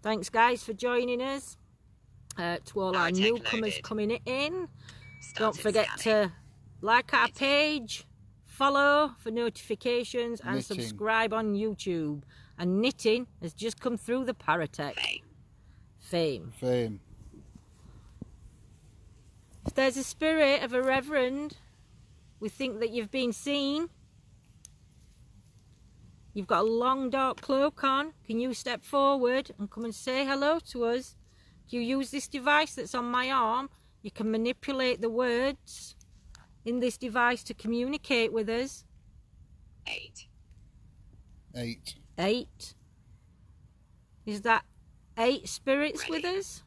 Thanks, guys, for joining us. To all our newcomers coming in. Don't forget to like our page, follow for notifications, and subscribe on YouTube. And knitting has just come through the Paratech. Fame. If there's a spirit of a reverend, we think that you've been seen. You've got a long dark cloak on. Can you step forward and come and say hello to us? Do you use this device that's on my arm? You can manipulate the words in this device to communicate with us. 8. 8. 8. Is that 8 spirits with us?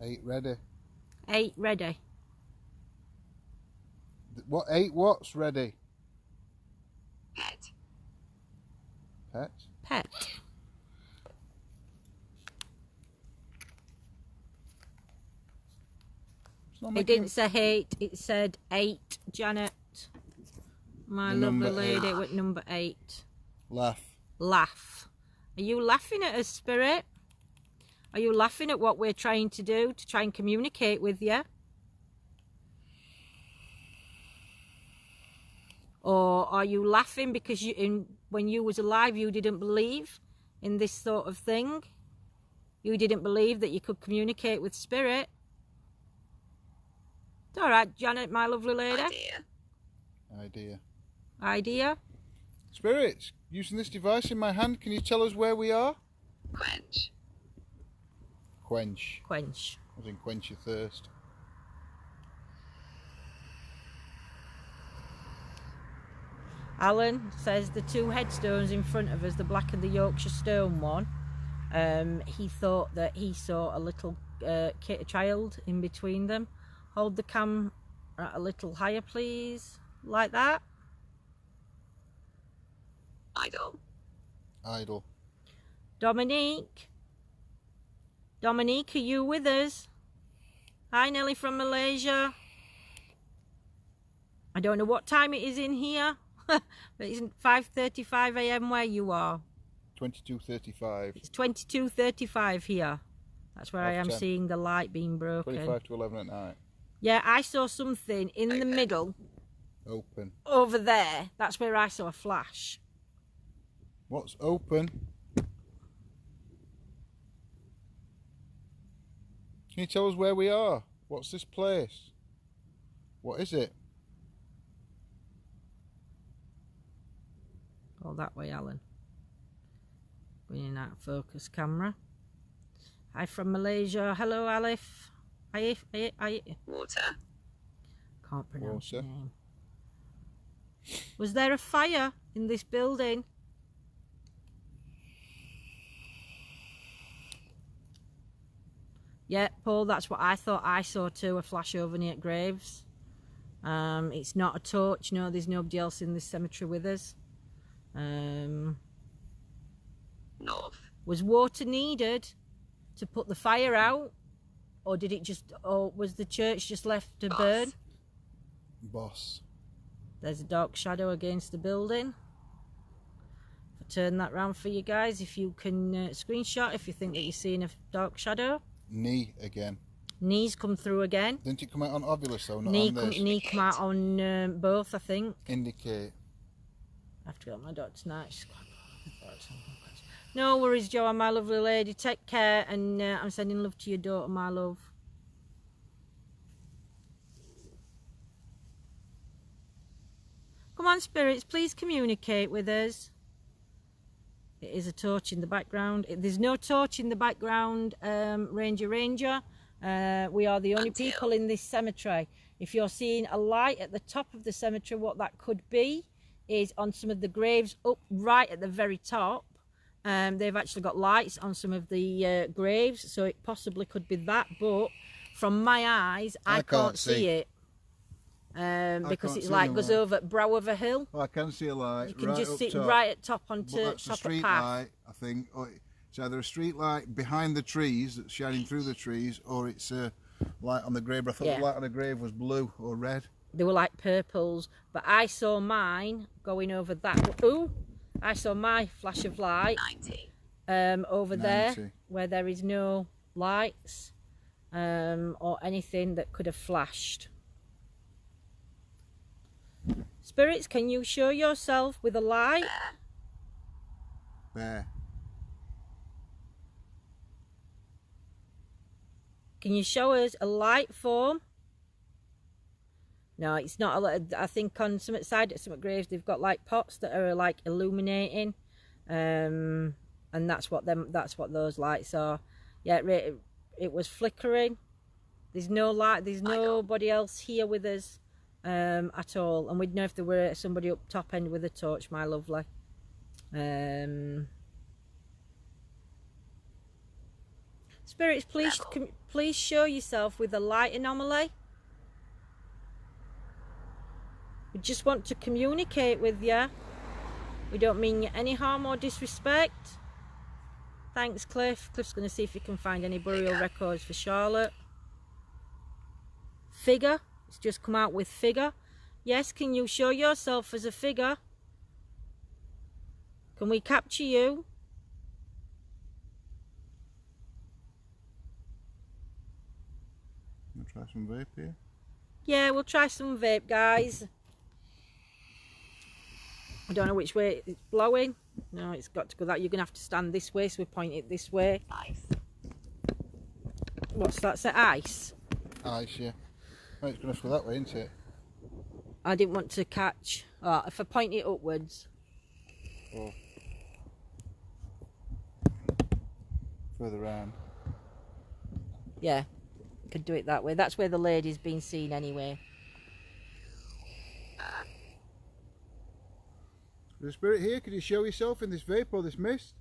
8 ready. 8 ready. What 8 what's ready? Pet. Pet? Pet. It didn't say 8, it said 8, Janet. My lovely lady with number 8. Laugh. Are you laughing at us, Spirit? Are you laughing at what we're trying to do to try and communicate with you? Or are you laughing because when you was alive you didn't believe in this sort of thing? You didn't believe that you could communicate with Spirit? It's all right, Janet, my lovely lady. Idea. Spirits, using this device in my hand, can you tell us where we are? Quench. As in quench your thirst. Alan says the 2 headstones in front of us, the black and the Yorkshire stone one, he thought that he saw a little child in between them. Hold the camera a little higher, please. Like that. Idle. Dominique, are you with us? Hi, Nelly from Malaysia. I don't know what time it is in here, but it's 5:35 a.m. where you are. 22:35. It's 22:35 here. That's where I am 10. seeing the light being broken. 25 to 11 at night. Yeah, I saw something in the middle. Open. Over there. That's where I saw a flash. What's open? Can you tell us where we are? What's this place? What is it? Go that way, Alan. Going in that focus camera. Hi from Malaysia. Hello, Alif. Water. Can't pronounce your name. Was there a fire in this building? Yeah, Paul, that's what I thought I saw too, a flash over near Graves. It's not a torch, no, there's nobody else in this cemetery with us. North. Was water needed to put the fire out? Or did it just, or was the church just left to burn? Boss. There's a dark shadow against the building. For turn that round for you guys. If you can screenshot if you think that you're seeing a dark shadow. Knee again. Knees come through again. Didn't it come out on Ovilus though? Not Knee on this. knee come out on both, I think. Indicate. I have to go to my daughter tonight. She's quite bored. No worries, Joanne, my lovely lady. Take care, and I'm sending love to your daughter, my love. Come on, spirits, please communicate with us. It is a torch in the background. There's no torch in the background, Ranger. We are the only people in this cemetery. If you're seeing a light at the top of the cemetery, what that could be is on some of the graves up right at the very top. They've actually got lights on some of the graves, so it possibly could be that, but from my eyes I can't see it because it's like goes over brow of a hill. Oh, I can see a light. You can right just see top. right at top onto But that's top a street of path. light, I think. Or it's either a street light behind the trees that's shining through the trees, or it's a light on the grave. I thought the light on the grave was blue or red. They were like purples, but I saw mine going over that. Ooh, I saw my flash of light 90. Over 90. there where there is no lights or anything that could have flashed. Spirits, can you show yourself with a light? There. Can you show us a light form? No, it's not. I think on some side at some graves they've got like pots that are like illuminating, and that's what those lights are. Yeah, it was flickering. There's no light. There's nobody else here with us at all, and we'd know if there were somebody up top end with a torch, my lovely. Spirits, please show yourself with a light anomaly. We just want to communicate with you. We don't mean you any harm or disrespect. Thanks, Cliff. Cliff's going to see if he can find any burial records for Charlotte. Figure. It's just come out with figure. Yes, can you show yourself as a figure? Can we capture you? I'll try some vape here. Yeah, we'll try some vape, guys. I don't know which way it's blowing. No, it's got to go that. You're going to have to stand this way, so we point it this way. Ice. What's that? Say ice? Ice, yeah. Oh, it's going to go that way, isn't it? I didn't want to catch. Oh, if I point it upwards. Oh. Further round. Yeah, could do it that way. That's where the lady's been seen anyway. The spirit here, could you show yourself in this vape or this mist?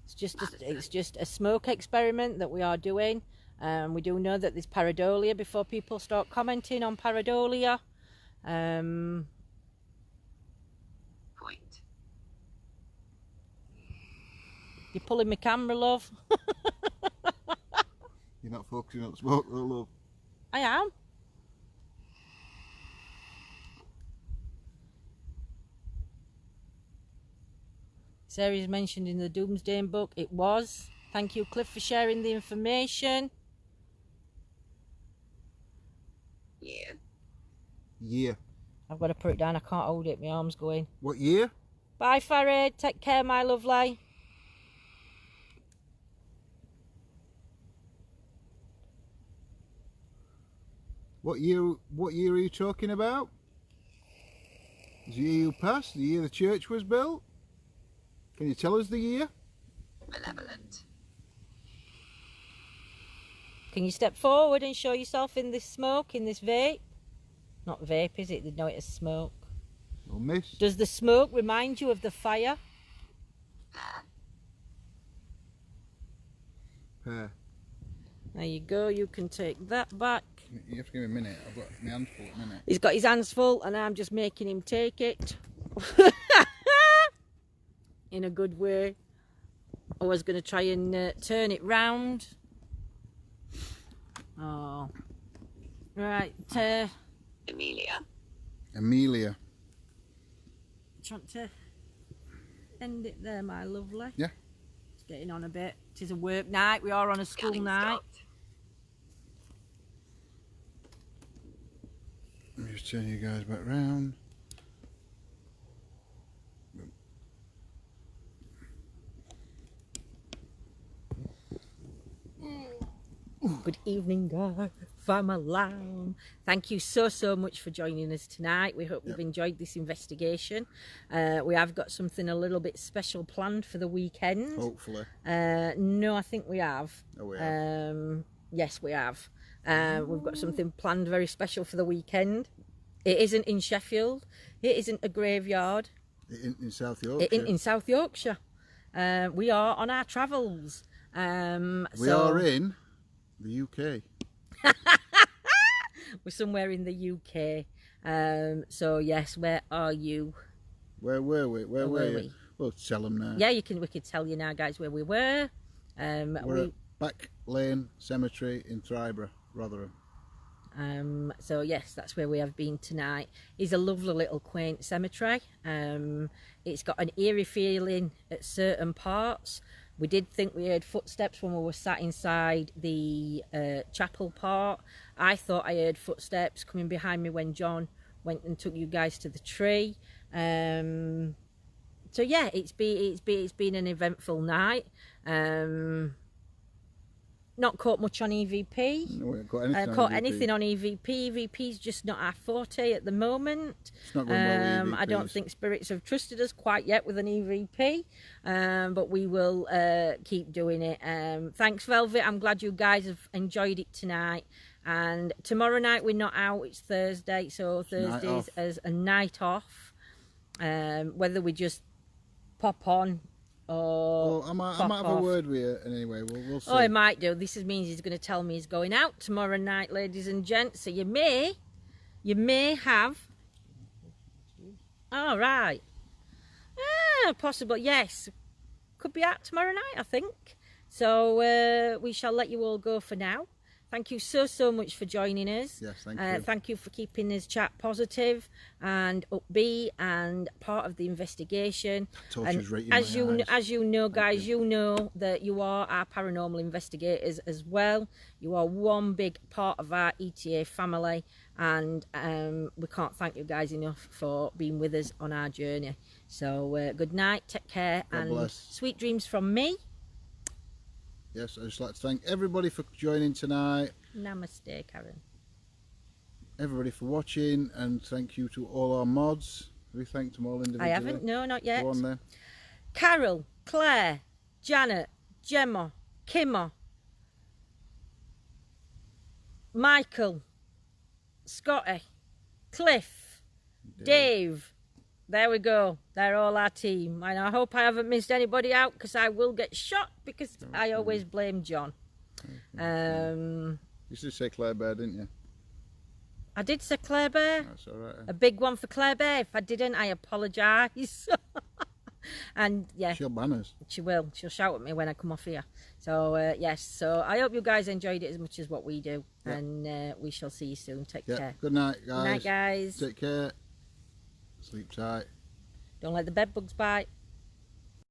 It's just a smoke experiment that we are doing. We do know that there's pareidolia before people start commenting on pareidolia. Point. You're pulling my camera, love. You're not focusing on smoke, though, love. I am. Sarah's mentioned in the Doomsday book. It was. Thank you, Cliff, for sharing the information. Year. Year. I've got to put it down. I can't hold it. My arm's going. What year? Bye, Farid. Take care, my lovely. What year are you talking about? Is the year you passed? The year the church was built? Can you tell us the year? Malevolent. Can you step forward and show yourself in this smoke, in this vape? Not vape, is it? They know it as smoke. Or mist? Does the smoke remind you of the fire? Pear. There you go. You can take that back. You have to give me a minute. I've got my hands full at the minute. He's got his hands full and I'm just making him take it. In a good way. I was going to try and turn it round. Oh. Right. Amelia. Amelia. Do you want to end it there, my lovely? Yeah. It's getting on a bit. It is a work night. We are on a school Scanning night. stopped. Let me just turn you guys back round. Good evening, guys. Farmer Lamb. Thank you so much for joining us tonight. We hope you've enjoyed this investigation. We have got something a little bit special planned for the weekend. Hopefully. No, I think we have. Oh, we have. Yes, we have. We've got something planned very special for the weekend. It isn't in Sheffield. It isn't a graveyard. In South Yorkshire. In South Yorkshire. We are on our travels. We are in the UK. We're somewhere in the UK. So yes, where are you? Where were we? Where were you? we? Well, tell them now. Yeah, we could tell you now, guys, where we were. We're at Back Lane Cemetery in Thryburgh, Rotherham. So yes, that's where we have been tonight. It's a lovely little quaint cemetery. It's got an eerie feeling at certain parts. We did think we heard footsteps when we were sat inside the chapel part. I thought I heard footsteps coming behind me when John went and took you guys to the tree. So yeah, it's been an eventful night. Not caught much on EVP. No, we haven't caught anything on Caught EVP. anything on EVP. EVP's just not our forte at the moment. It's not going well with I don't EVPs. think spirits have trusted us quite yet with an EVP, but we will keep doing it. Thanks, Velvet. I'm glad you guys have enjoyed it tonight. And tomorrow night we're not out. It's Thursday, so Thursdays as a night off. Whether we just pop on or Well, I might pop have off. a word with you anyway. We'll see. Oh, he might do. This means he's going to tell me he's going out tomorrow night, ladies and gents. So you may have. All right. Possible. Yes, could be out tomorrow night, I think. So we shall let you all go for now. Thank you so much for joining us. Yes, thank you. Thank you for keeping this chat positive and upbeat and part of the investigation. Torture's right in as my you eyes. as you know, guys, you know that you are our paranormal investigators as well. You are one big part of our ETA family, and we can't thank you guys enough for being with us on our journey. So good night, take care, God and bless. sweet dreams from me. Yes, I'd just like to thank everybody for joining tonight, Namaste, Karen. everybody for watching, and thank you to all our mods. Have we thanked them all individually? I haven't, no, not yet. Go on then. Carol, Claire, Janet, Gemma, Kimmer, Michael, Scotty, Cliff, Dave. There we go. They're all our team. And I hope I haven't missed anybody out, because I will get shot, because I always blame John. You should say Claire Bear, didn't you? I did say Claire Bear. That's all right. A big one for Claire Bear. If I didn't, I apologise. And yeah, She'll ban us. she will. She'll shout at me when I come off here. So yes, so I hope you guys enjoyed it as much as what we do. Yeah. And we shall see you soon. Take Yeah. care. Good night, guys. Good night, guys. Take care. Sleep tight. Don't let the bed bugs bite.